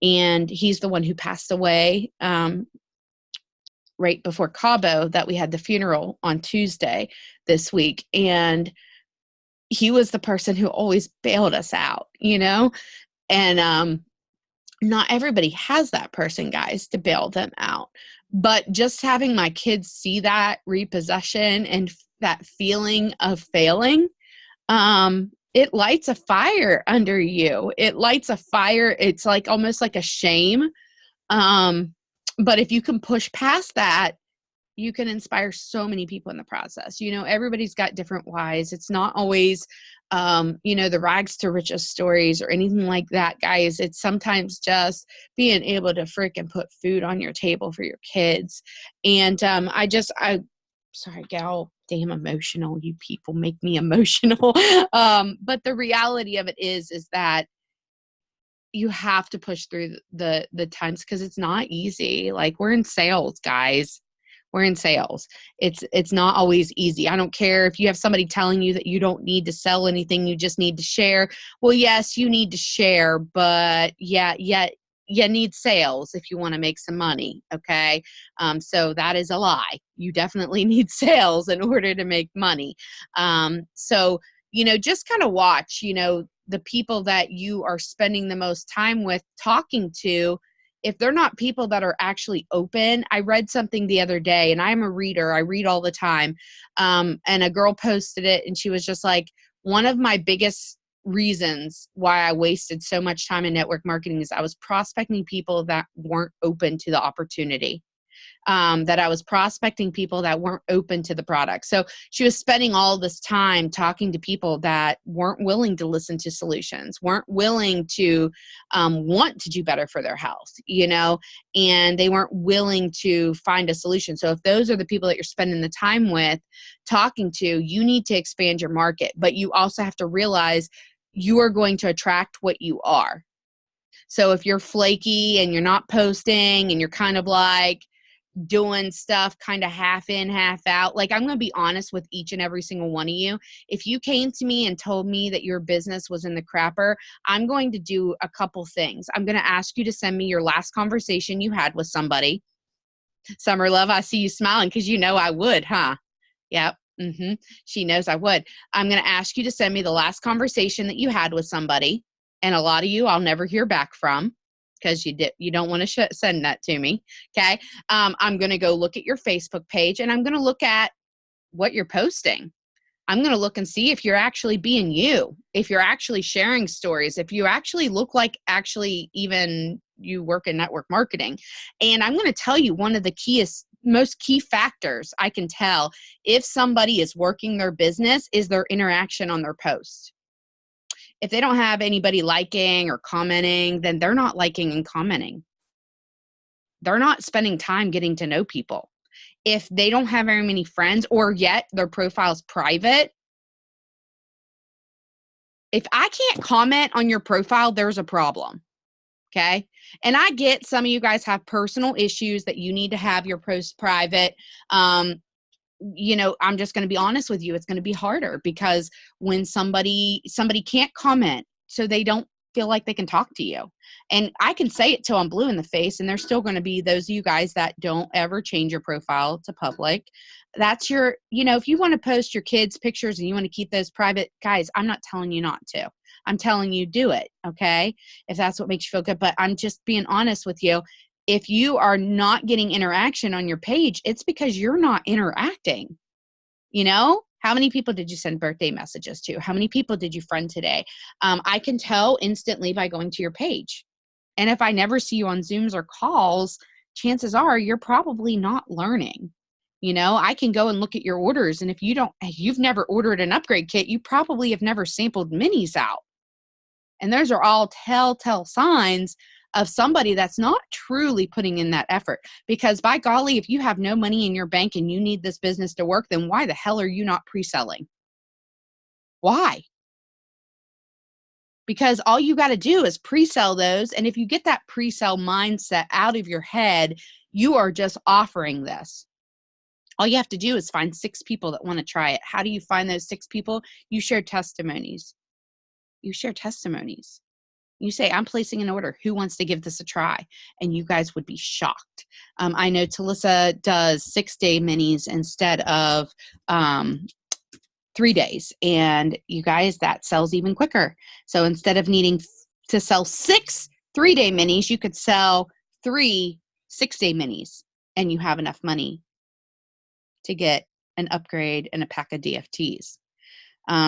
S1: And he's the one who passed away right before Cabo, that we had the funeral on Tuesday this week. And he was the person who always bailed us out, and not everybody has that person, guys, to bail them out. But just having my kids see that repossession and that feeling of failing, it lights a fire under you. It lights a fire. It's like almost like a shame. But if you can push past that, you can inspire so many people in the process. Everybody's got different whys. It's not always, the rags to riches stories or anything like that, guys. It's sometimes just being able to freaking put food on your table for your kids. And sorry, get all damn emotional. You people make me emotional. But the reality of it is that you have to push through the times, because it's not easy. Like, we're in sales, guys. We're in sales. It's not always easy. I don't care if you have somebody telling you that you don't need to sell anything, you just need to share. Well, yes, you need to share, but yeah, you need sales if you want to make some money. Okay. So that is a lie. You definitely need sales in order to make money. So, just kind of watch, the people that you are spending the most time with talking to. If they're not people that are actually open. I read something the other day, and I'm a reader. I read all the time. And a girl posted it, and she was just like, one of my biggest reasons why I wasted so much time in network marketing is I was prospecting people that weren't open to the opportunity. That I was prospecting people that weren't open to the product. So she was spending all this time talking to people that weren't willing to listen to solutions, weren't willing to want to do better for their health, and they weren't willing to find a solution. So if those are the people that you're spending the time with talking to, you need to expand your market. But you also have to realize you are going to attract what you are. So if you're flaky and you're not posting and you're kind of like doing stuff kind of half in, half out. Like, I'm going to be honest with each and every single one of you. If you came to me and told me that your business was in the crapper, I'm going to do a couple things. I'm going to ask you to send me your last conversation you had with somebody. Summer Love, I see you smiling because I would, huh? Yep. She knows I would. I'm going to ask you to send me the last conversation that you had with somebody. And a lot of you I'll never hear back from, because you don't want to send that to me. Okay. I'm going to go look at your Facebook page, and I'm going to look at what you're posting. I'm going to look and see if you're actually being you, if you're actually sharing stories, if you actually look like actually even you work in network marketing. And I'm going to tell you one of the most key factors I can tell if somebody is working their business is their interaction on their post. If they don't have anybody liking or commenting, then they're not liking and commenting. They're not spending time getting to know people. If they don't have very many friends, or yet their profile's private, if I can't comment on your profile, there's a problem. Okay. And I get some of you guys have personal issues that you need to have your post private. I'm just going to be honest with you. It's going to be harder because when somebody can't comment, so they don't feel like they can talk to you. And I can say it till I'm blue in the face, and there's still going to be those of you guys that don't ever change your profile to public. That's your, if you want to post your kids' pictures and you want to keep those private, guys, I'm not telling you not to. I'm telling you do it, okay? If that's what makes you feel good. But I'm just being honest with you. If you are not getting interaction on your page, it's because you're not interacting. How many people did you send birthday messages to? How many people did you friend today? I can tell instantly by going to your page. And if I never see you on Zooms or calls, chances are you're probably not learning. I can go and look at your orders. And if you've never ordered an upgrade kit, you probably have never sampled minis out. And those are all telltale signs of somebody that's not truly putting in that effort. Because by golly, if you have no money in your bank and you need this business to work, then why the hell are you not pre-selling? Why? Because all you got to do is pre-sell those. And if you get that pre-sell mindset out of your head, you are just offering this. All you have to do is find 6 people that want to try it. How do you find those 6 people? You share testimonies. You say, I'm placing an order. Who wants to give this a try? And you guys would be shocked. I know Talissa does 6-day minis instead of 3 days. And you guys, that sells even quicker. So instead of needing to sell 6 3-day minis, you could sell 3 6-day minis, and you have enough money to get an upgrade and a pack of DFTs.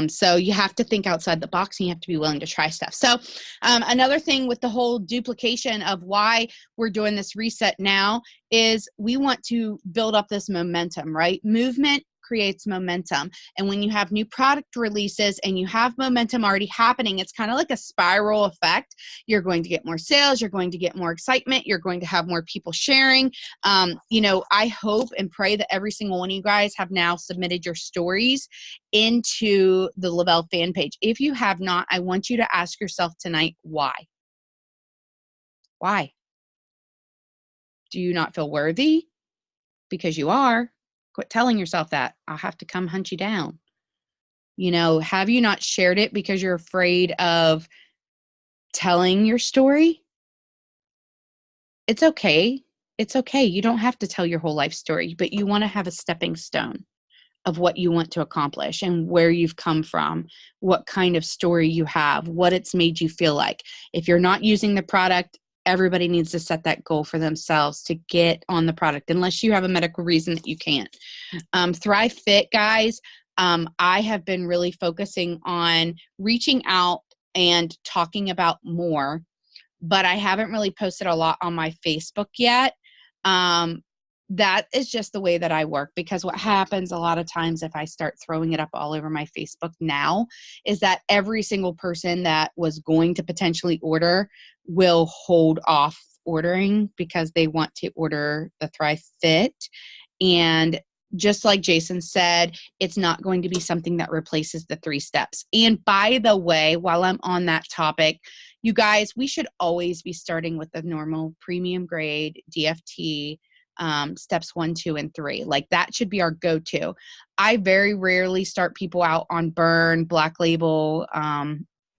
S1: So you have to think outside the box, and you have to be willing to try stuff. So another thing with the whole duplication of why we're doing this reset now is we want to build up this momentum, right? Movement creates momentum. And when you have new product releases and you have momentum already happening, it's kind of like a spiral effect. You're going to get more sales. You're going to get more excitement. You're going to have more people sharing. I hope and pray that every single one of you guys have now submitted your stories into the Lavelle fan page. If you have not, I want you to ask yourself tonight, why? Why? Do you not feel worthy? Because you are. Quit telling yourself that. I'll have to come hunt you down. Have you not shared it because you're afraid of telling your story? It's okay. It's okay. You don't have to tell your whole life story, but you want to have a stepping stone of what you want to accomplish and where you've come from, what kind of story you have, what it's made you feel like. If you're not using the product, everybody needs to set that goal for themselves to get on the product, unless you have a medical reason that you can't. Thrive Fit, guys, I have been really focusing on reaching out and talking about more, but I haven't really posted a lot on my Facebook yet. That is just the way that I work, because what happens a lot of times if I start throwing it up all over my Facebook now is that every single person that was going to potentially order will hold off ordering because they want to order the Thrive Fit. And just like Jason said, it's not going to be something that replaces the 3 steps. And by the way, while I'm on that topic, you guys, we should always be starting with the normal premium grade DFT steps 1, 2, and 3. Like that should be our go-to. I very rarely start people out on Burn, Black Label,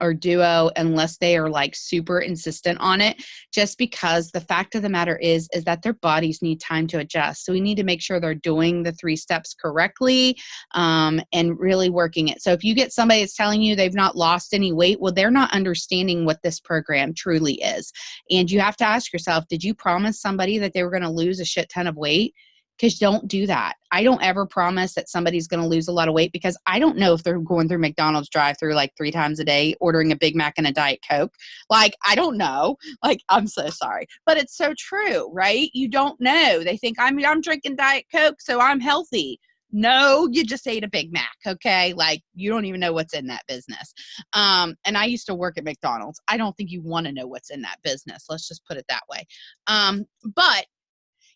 S1: or Duo unless they are like super insistent on it, just because the fact of the matter is that their bodies need time to adjust. So we need to make sure they're doing the 3 steps correctly, and really working it. So if you get somebody that's telling you they've not lost any weight, well, they're not understanding what this program truly is. And you have to ask yourself, did you promise somebody that they were going to lose a shit ton of weight? because don't do that. I don't ever promise that somebody's going to lose a lot of weight, because I don't know if they're going through McDonald's drive-through like 3 times a day, ordering a Big Mac and a Diet Coke. Like, I don't know. Like, I'm so sorry, but it's so true, right? You don't know. They think I'm drinking Diet Coke, so I'm healthy. No, you just ate a Big Mac, okay? Like, you don't even know what's in that business. And I used to work at McDonald's. I don't think you want to know what's in that business. Let's just put it that way. But,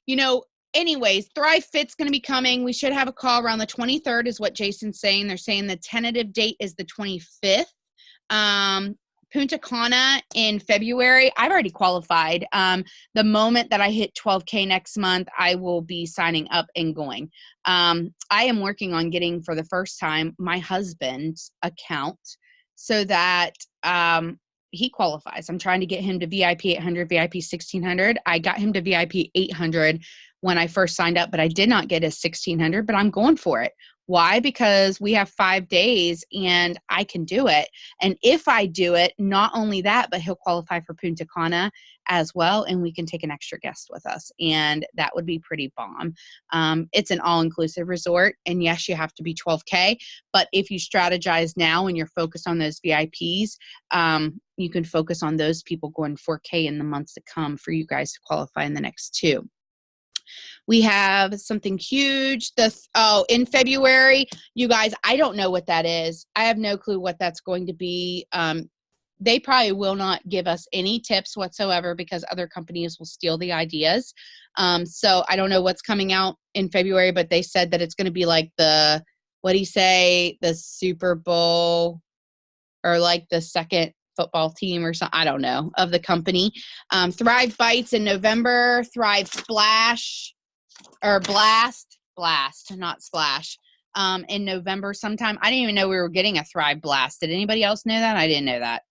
S1: you know, anyways, Thrive Fit's going to be coming. We should have a call around the 23rd is what Jason's saying. They're saying the tentative date is the 25th. Punta Cana in February. I've already qualified. The moment that I hit 12K next month, I will be signing up and going. I am working on getting, for the first time, my husband's account so that he qualifies. I'm trying to get him to VIP 800, VIP 1600. I got him to VIP 800 when I first signed up, but I did not get his 1600, but I'm going for it. Why? Because we have 5 days and I can do it. And if I do it, not only that, but he'll qualify for Punta Cana as well. And we can take an extra guest with us. And that would be pretty bomb. It's an all-inclusive resort. And yes, you have to be 12K. But if you strategize now and you're focused on those VIPs, you can focus on those people going 4K in the months to come for you guys to qualify in the next 2. We have something huge. In February, you guys, I don't know what that is. I have no clue what that's going to be. They probably will not give us any tips whatsoever because other companies will steal the ideas. So I don't know what's coming out in February, but they said that it's going to be like the Super Bowl, or like the second football team or something, I don't know, of the company. Thrive Bites in November, Thrive Splash or Blast, not Splash, in November sometime. I didn't even know we were getting a Thrive Blast. Did anybody else know that? I didn't know that.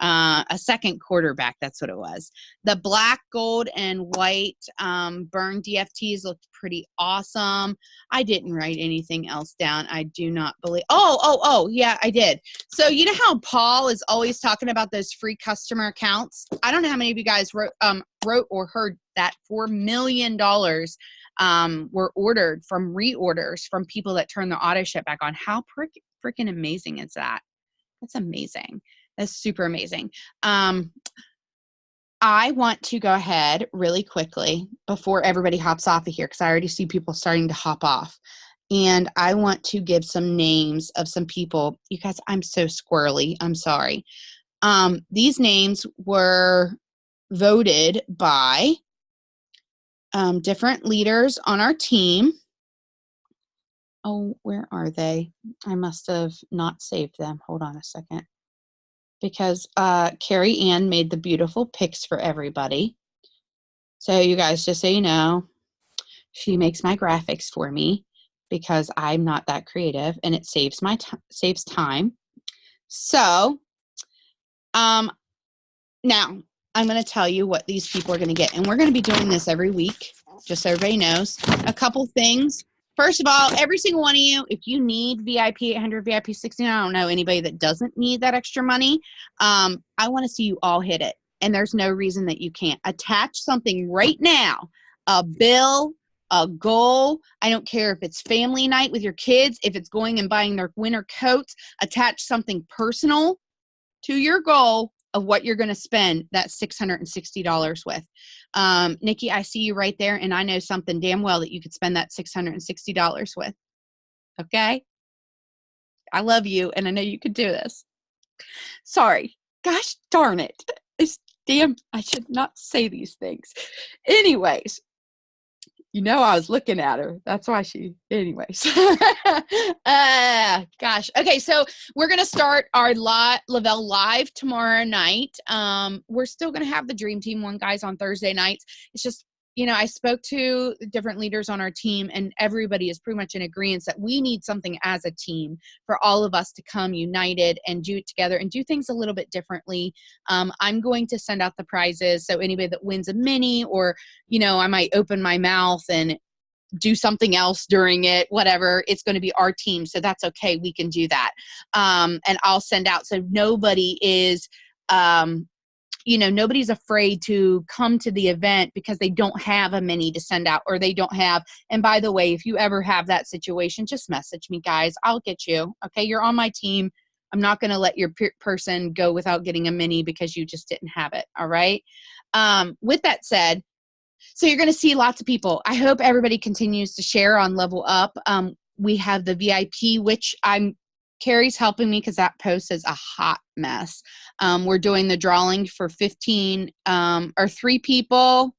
S1: A second quarterback, that's what it was. The black, gold, and white burn DFTs looked pretty awesome. I didn't write anything else down. I do not believe. Yeah, I did. So you know how Paul is always talking about those free customer accounts? I don't know how many of you guys wrote or heard that $4 million were ordered from reorders from people that turned the auto ship back on. How freaking amazing is that? That's amazing. That's super amazing. I want to go ahead really quickly before everybody hops off of here, because I already see people starting to hop off. And I want to give some names of some people. You guys, I'm so squirrely. I'm sorry. These names were voted by different leaders on our team. Oh, where are they? I must have not saved them. Hold on a second. Because Carrie Ann made the beautiful pics for everybody. So you guys, just so you know, she makes my graphics for me because I'm not that creative, and it saves time. So now I'm going to tell you what these people are going to get, and we're going to be doing this every week, just so everybody knows. A couple things. First of all, every single one of you, if you need VIP 800, VIP 16, I don't know anybody that doesn't need that extra money. I want to see you all hit it. And there's no reason that you can't. Attach something right now, a bill, a goal. I don't care if it's family night with your kids, if it's going and buying their winter coats. Attach something personal to your goal of what you're going to spend that $660 with. Nikki, I see you right there, and I know something damn well that you could spend that $660 with. Okay? I love you, and I know you could do this. Sorry. Gosh darn it. I should not say these things. Anyways, you know I was looking at her. That's why anyways. Gosh. Okay, so we're going to start our Lavelle Live tomorrow night. We're still going to have the Dream Team one, guys, on Thursday nights. It's just, I spoke to different leaders on our team, and everybody is pretty much in agreement that we need something as a team for all of us to come united and do it together and do things a little bit differently. I'm going to send out the prizes. So anybody that wins a mini, or, I might open my mouth and do something else during it, whatever, it's going to be our team. So that's okay. We can do that. And I'll send out. So nobody is, nobody's afraid to come to the event because they don't have a mini to send out, or they don't have. And by the way, if you ever have that situation, just message me, guys. I'll get you. Okay. You're on my team. I'm not going to let your person go without getting a mini because you just didn't have it. All right. With that said, so you're going to see lots of people. I hope everybody continues to share on Level Up. We have the VIP, which Carrie's helping me because that post is a hot mess. We're doing the drawing for 15 or three people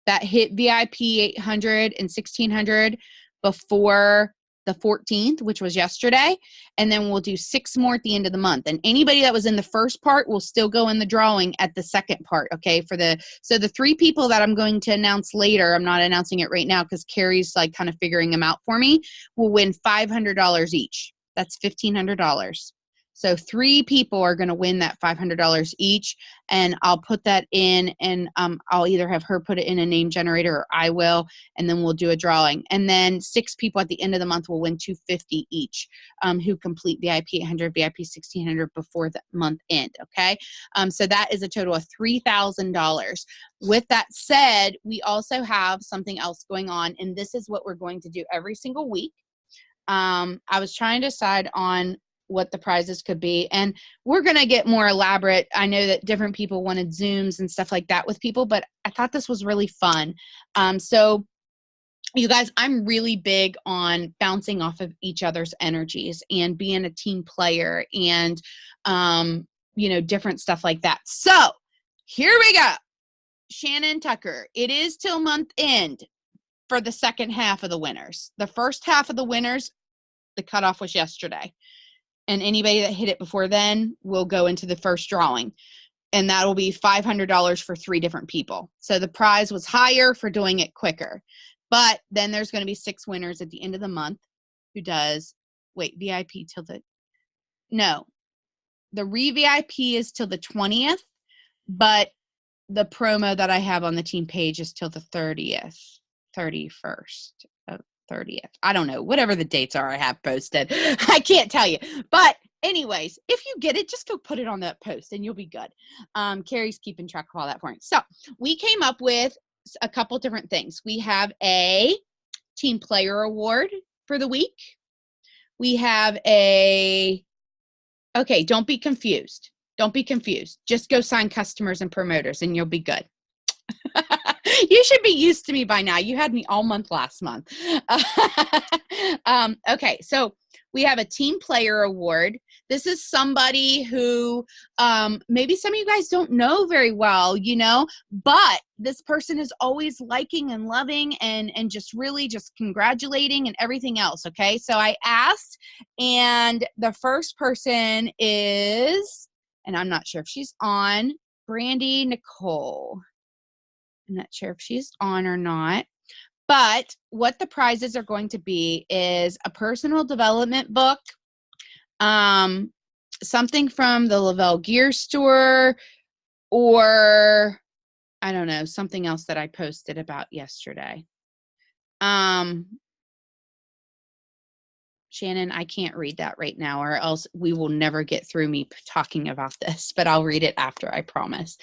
S1: that hit VIP 800 and 1600 before the 14th, which was yesterday. And then we'll do 6 more at the end of the month. And anybody that was in the first part will still go in the drawing at the second part. Okay. So the 3 people that I'm going to announce later, I'm not announcing it right now because Carrie's like kind of figuring them out for me, will win $500 each. That's $1,500. So 3 people are going to win that $500 each, and I'll put that in, and I'll either have her put it in a name generator or I will, and then we'll do a drawing. And then 6 people at the end of the month will win $250 each, who complete VIP 800, VIP 1600 before the month end. Okay, so that is a total of $3,000. With that said, we also have something else going on, and this is what we're going to do every single week. I was trying to decide on what the prizes could be, and we're going to get more elaborate. I know that different people wanted Zooms and stuff like that with people, but I thought this was really fun. So you guys, I'm really big on bouncing off of each other's energies and being a team player and, different stuff like that. So here we go. Shannon Tucker, it is till month end for the second half of the winners. The first half of the winners, the cutoff was yesterday. And anybody that hit it before then will go into the first drawing. And that will be $500 for 3 different people. So the prize was higher for doing it quicker. But then there's going to be 6 winners at the end of the month who does, VIP till the re-VIP is till the 20th, but the promo that I have on the team page is till the 31st. 30th. I don't know, whatever the dates are I have posted. I can't tell you. But anyways, if you get it, just go put it on that post and you'll be good. Carrie's keeping track of all that for me. So we came up with a couple different things. We have a team player award for the week. We have okay, don't be confused. Don't be confused. Just go sign customers and promoters and you'll be good. You should be used to me by now. You had me all month last month. Okay, so we have a team player award. This is somebody who maybe some of you guys don't know very well, but this person is always liking and loving and just really just congratulating and everything else. Okay, so I asked, and the first person is, and I'm not sure if she's on, Brandy Nicole. I'm not sure if she's on or not, but what the prizes are going to be is a personal development book, something from the Lavelle Gear Store, or I don't know, something else that I posted about yesterday. Shannon, I can't read that right now, or else we will never get through me talking about this, but I'll read it after, I promise.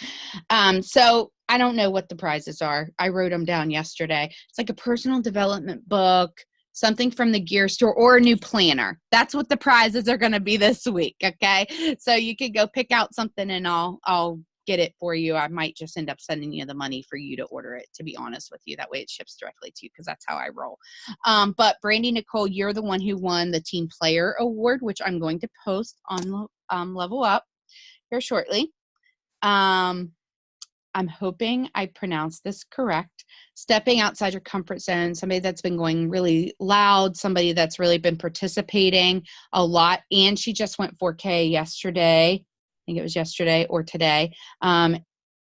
S1: So I don't know what the prizes are. I wrote them down yesterday. It's like a personal development book, something from the gear store, or a new planner. That's what the prizes are going to be this week. Okay. So you could go pick out something and I'll get it for you. I might just end up sending you the money for you to order it, to be honest with you. That way it ships directly to you, because that's how I roll. But Brandy Nicole, you're the one who won the team player award, which I'm going to post on Level Up here shortly. I'm hoping I pronounced this correct. Stepping outside your comfort zone, somebody that's been going really loud, somebody that's really been participating a lot. And she just went 4K yesterday. I think it was yesterday or today.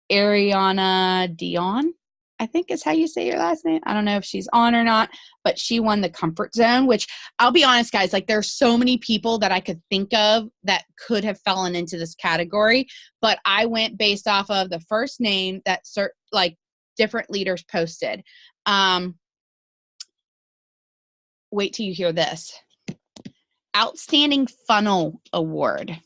S1: Ariana Dion, I think is how you say your last name. I don't know if she's on or not, but she won the comfort zone, which I'll be honest, guys, like there's so many people that I could think of that could have fallen into this category, but I went based off of the first name that like different leaders posted. Wait till you hear this. Outstanding Funnel Award.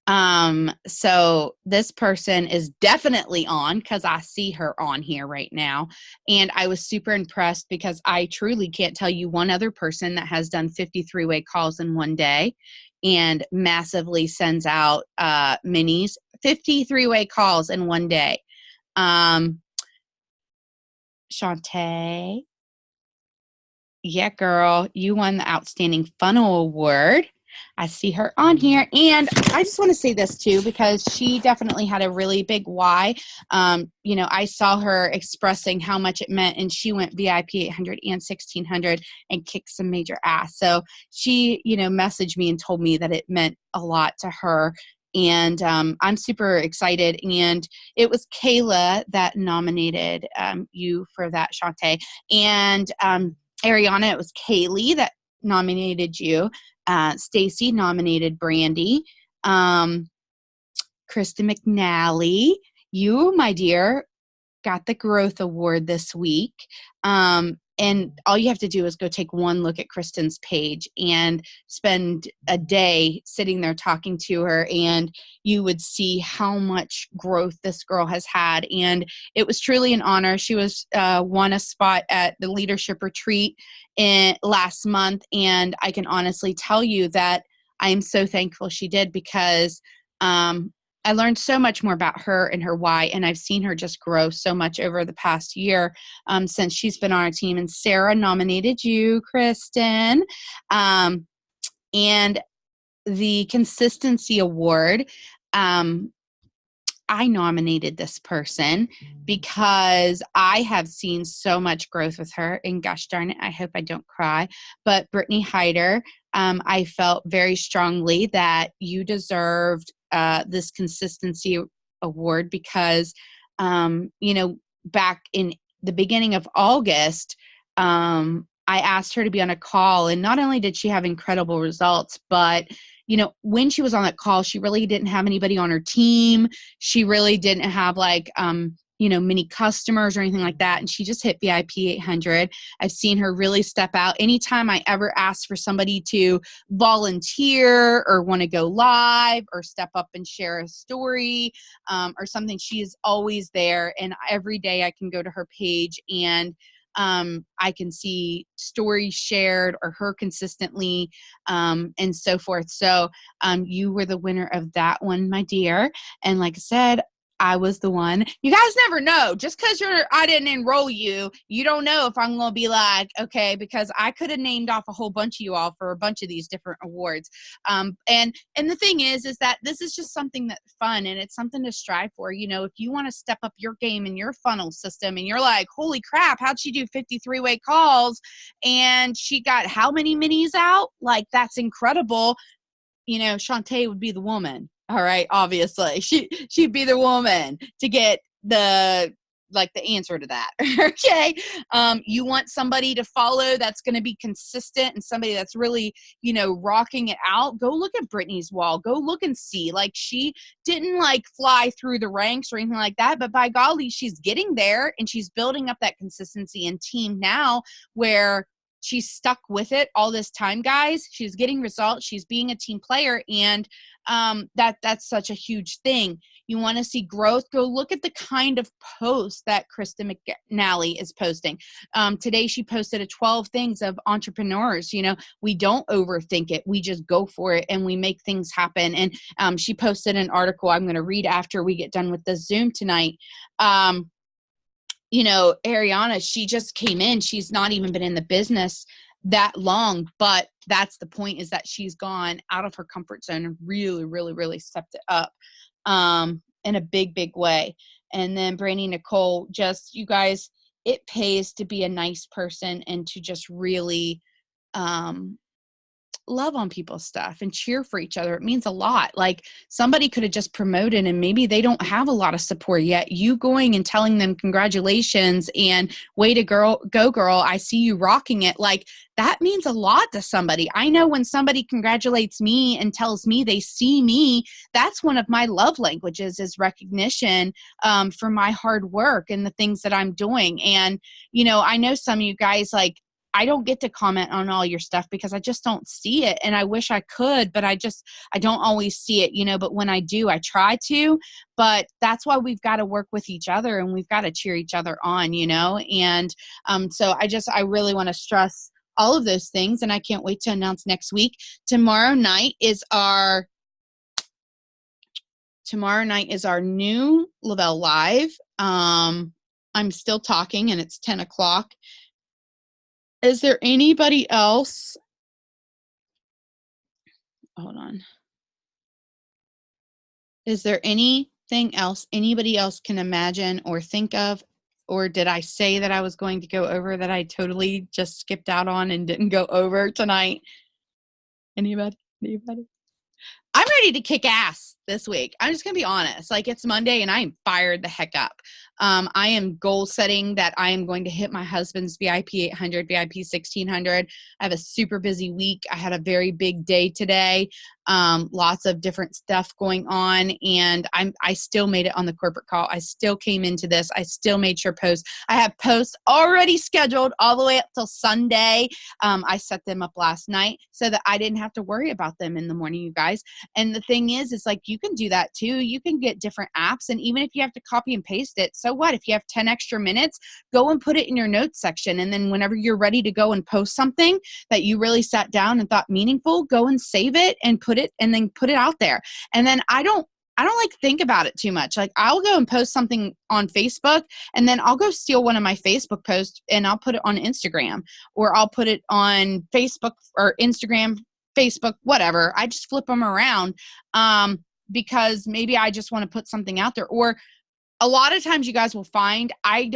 S1: So this person is definitely on because I see her on here right now. And I was super impressed because I truly can't tell you one other person that has done 53-way calls in one day and massively sends out minis, 53-way calls in one day. Shantae, yeah, girl, you won the Outstanding Funnel Award. I see her on here. And I just want to say this too, because she definitely had a really big why. I saw her expressing how much it meant, and she went VIP 800 and 1600 and kicked some major ass. So she, messaged me and told me that it meant a lot to her. And I'm super excited. And it was Kayla that nominated you for that, Shantae. And Ariana, it was Kaylee that nominated you. Stacy nominated Brandy. Krista McNally, you, my dear, got the Growth Award this week. And all you have to do is go take one look at Kristen's page and spend a day sitting there talking to her, and you would see how much growth this girl has had. And it was truly an honor. She was won a spot at the leadership retreat last month, and I can honestly tell you that I am so thankful she did, because I learned so much more about her and her why, and I've seen her just grow so much over the past year since she's been on our team. And Sarah nominated you, Kristen. And the Consistency Award, I nominated this person because I have seen so much growth with her. And gosh darn it, I hope I don't cry. But Brittany Hyder, I felt very strongly that you deserved this Consistency Award because, back in the beginning of August, I asked her to be on a call. And not only did she have incredible results, but when she was on that call, she really didn't have anybody on her team. She really didn't have many customers or anything like that. And she just hit VIP 800. I've seen her really step out. Anytime I ever ask for somebody to volunteer or want to go live or step up and share a story or something, she is always there. And every day I can go to her page and I can see stories shared or her consistently and so forth. So you were the winner of that one, my dear. And like I said, I was the one. You guys never know. Just because I didn't enroll you, you don't know if I'm going to be like, okay, because I could have named off a whole bunch of you all for a bunch of these different awards. And the thing is that this is just something that's fun, and it's something to strive for. If you want to step up your game in your funnel system and you're like, holy crap, how'd she do 53-way calls? And she got how many minis out? Like, that's incredible. Shantae would be the woman. All right, obviously she'd be the woman to get the answer to that. Okay. You want somebody to follow that's going to be consistent and somebody that's really, rocking it out. Go look at Brittany's wall. Go look and see. She didn't fly through the ranks or anything like that, but by golly, she's getting there and she's building up that consistency and team now where she's stuck with it all this time, guys. She's getting results. She's being a team player. And that's such a huge thing. You want to see growth? Go look at the kind of post that Krista McNally is posting. Today, she posted a 12 things of entrepreneurs. We don't overthink it. We just go for it and we make things happen. And she posted an article I'm going to read after we get done with the Zoom tonight. Ariana, she just came in. She's not even been in the business that long, but that's the point, is that she's gone out of her comfort zone and really, really, really stepped it up in a big, big way. And then Brandy Nicole, just, you guys, it pays to be a nice person and to just really love on people's stuff and cheer for each other. It means a lot. Somebody could have just promoted and maybe they don't have a lot of support yet. You going and telling them congratulations and way to go girl, I see you rocking it. That means a lot to somebody. I know when somebody congratulates me and tells me they see me, that's one of my love languages, is recognition for my hard work and the things that I'm doing. And, I know some of you guys I don't get to comment on all your stuff because I just don't see it. And I wish I could, but I don't always see it, but when I do, I try to. But that's why we've got to work with each other, and we've got to cheer each other on, And so I really want to stress all of those things, and I can't wait to announce next week. Tomorrow night is our new Lavelle Live. I'm still talking, and it's 10 o'clock. Is there anybody else? Hold on. Is there anything else anybody else can imagine or think of? Or did I say that I was going to go over that I totally just skipped out on and didn't go over tonight? Anybody? I'm ready to kick ass this week. I'm just going to be honest. Like, it's Monday and I am fired the heck up. I am goal setting that I am going to hit my husband's VIP 800, VIP 1600. I have a super busy week. I had a very big day today. Lots of different stuff going on, and I still made it on the corporate call. I still came into this. I still made sure posts. I have posts already scheduled all the way up till Sunday. I set them up last night so that I didn't have to worry about them in the morning, you guys. And the thing is like, you can do that too. You can get different apps, and even if you have to copy and paste it, so what? If you have 10 extra minutes, go and put it in your notes section. And then whenever you're ready to go and post something that you really sat down and thought meaningful, go and save it and put it out there. And then I don't like think about it too much. Like, I'll go and post something on Facebook, and then I'll go steal one of my Facebook posts and I'll put it on Instagram, or I'll put it on Facebook or Instagram, Facebook, whatever. I just flip them around because maybe I just want to put something out there. Or a lot of times you guys will find I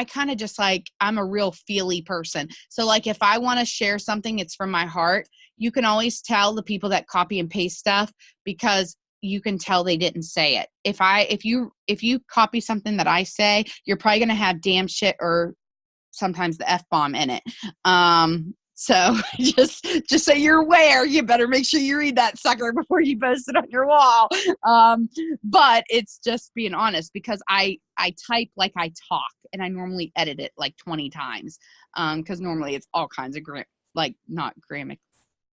S1: kind of just like, I'm a real feely person. So like, if I want to share something, it's from my heart. You can always tell the people that copy and paste stuff because you can tell they didn't say it. If you copy something that I say, you're probably going to have damn shit or sometimes the F-bomb in it. So just so you're aware, you better make sure you read that sucker before you post it on your wall. But it's just being honest, because I type like I talk, and I normally edit it like 20 times. Because normally it's all kinds of not grammar,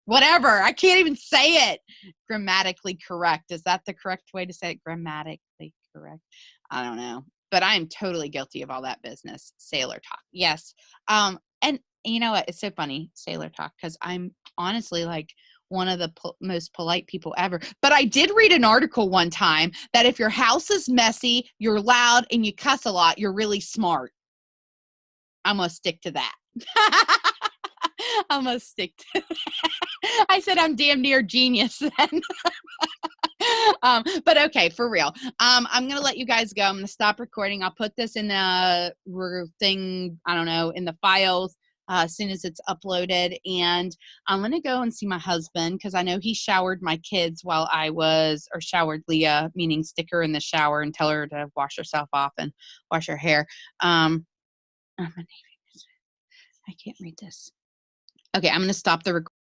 S1: whatever. I can't even say it. Grammatically correct. Is that the correct way to say it? Grammatically correct. I don't know. But I am totally guilty of all that business. Sailor talk. Yes. And you know what? It's so funny, sailor talk, because I'm honestly like one of the most polite people ever. But I did read an article one time that if your house is messy, you're loud, and you cuss a lot, you're really smart. I'm going to stick to that. I'm going to stick to that. I said I'm damn near genius then. But okay, for real. I'm gonna let you guys go. I'm gonna stop recording. I'll put this in the thing, I don't know, in the files as soon as it's uploaded. And I'm gonna go and see my husband, because I know he showered my kids or showered Leah, meaning stick her in the shower and tell her to wash herself off and wash her hair. I can't read this. Okay, I'm gonna stop the recording.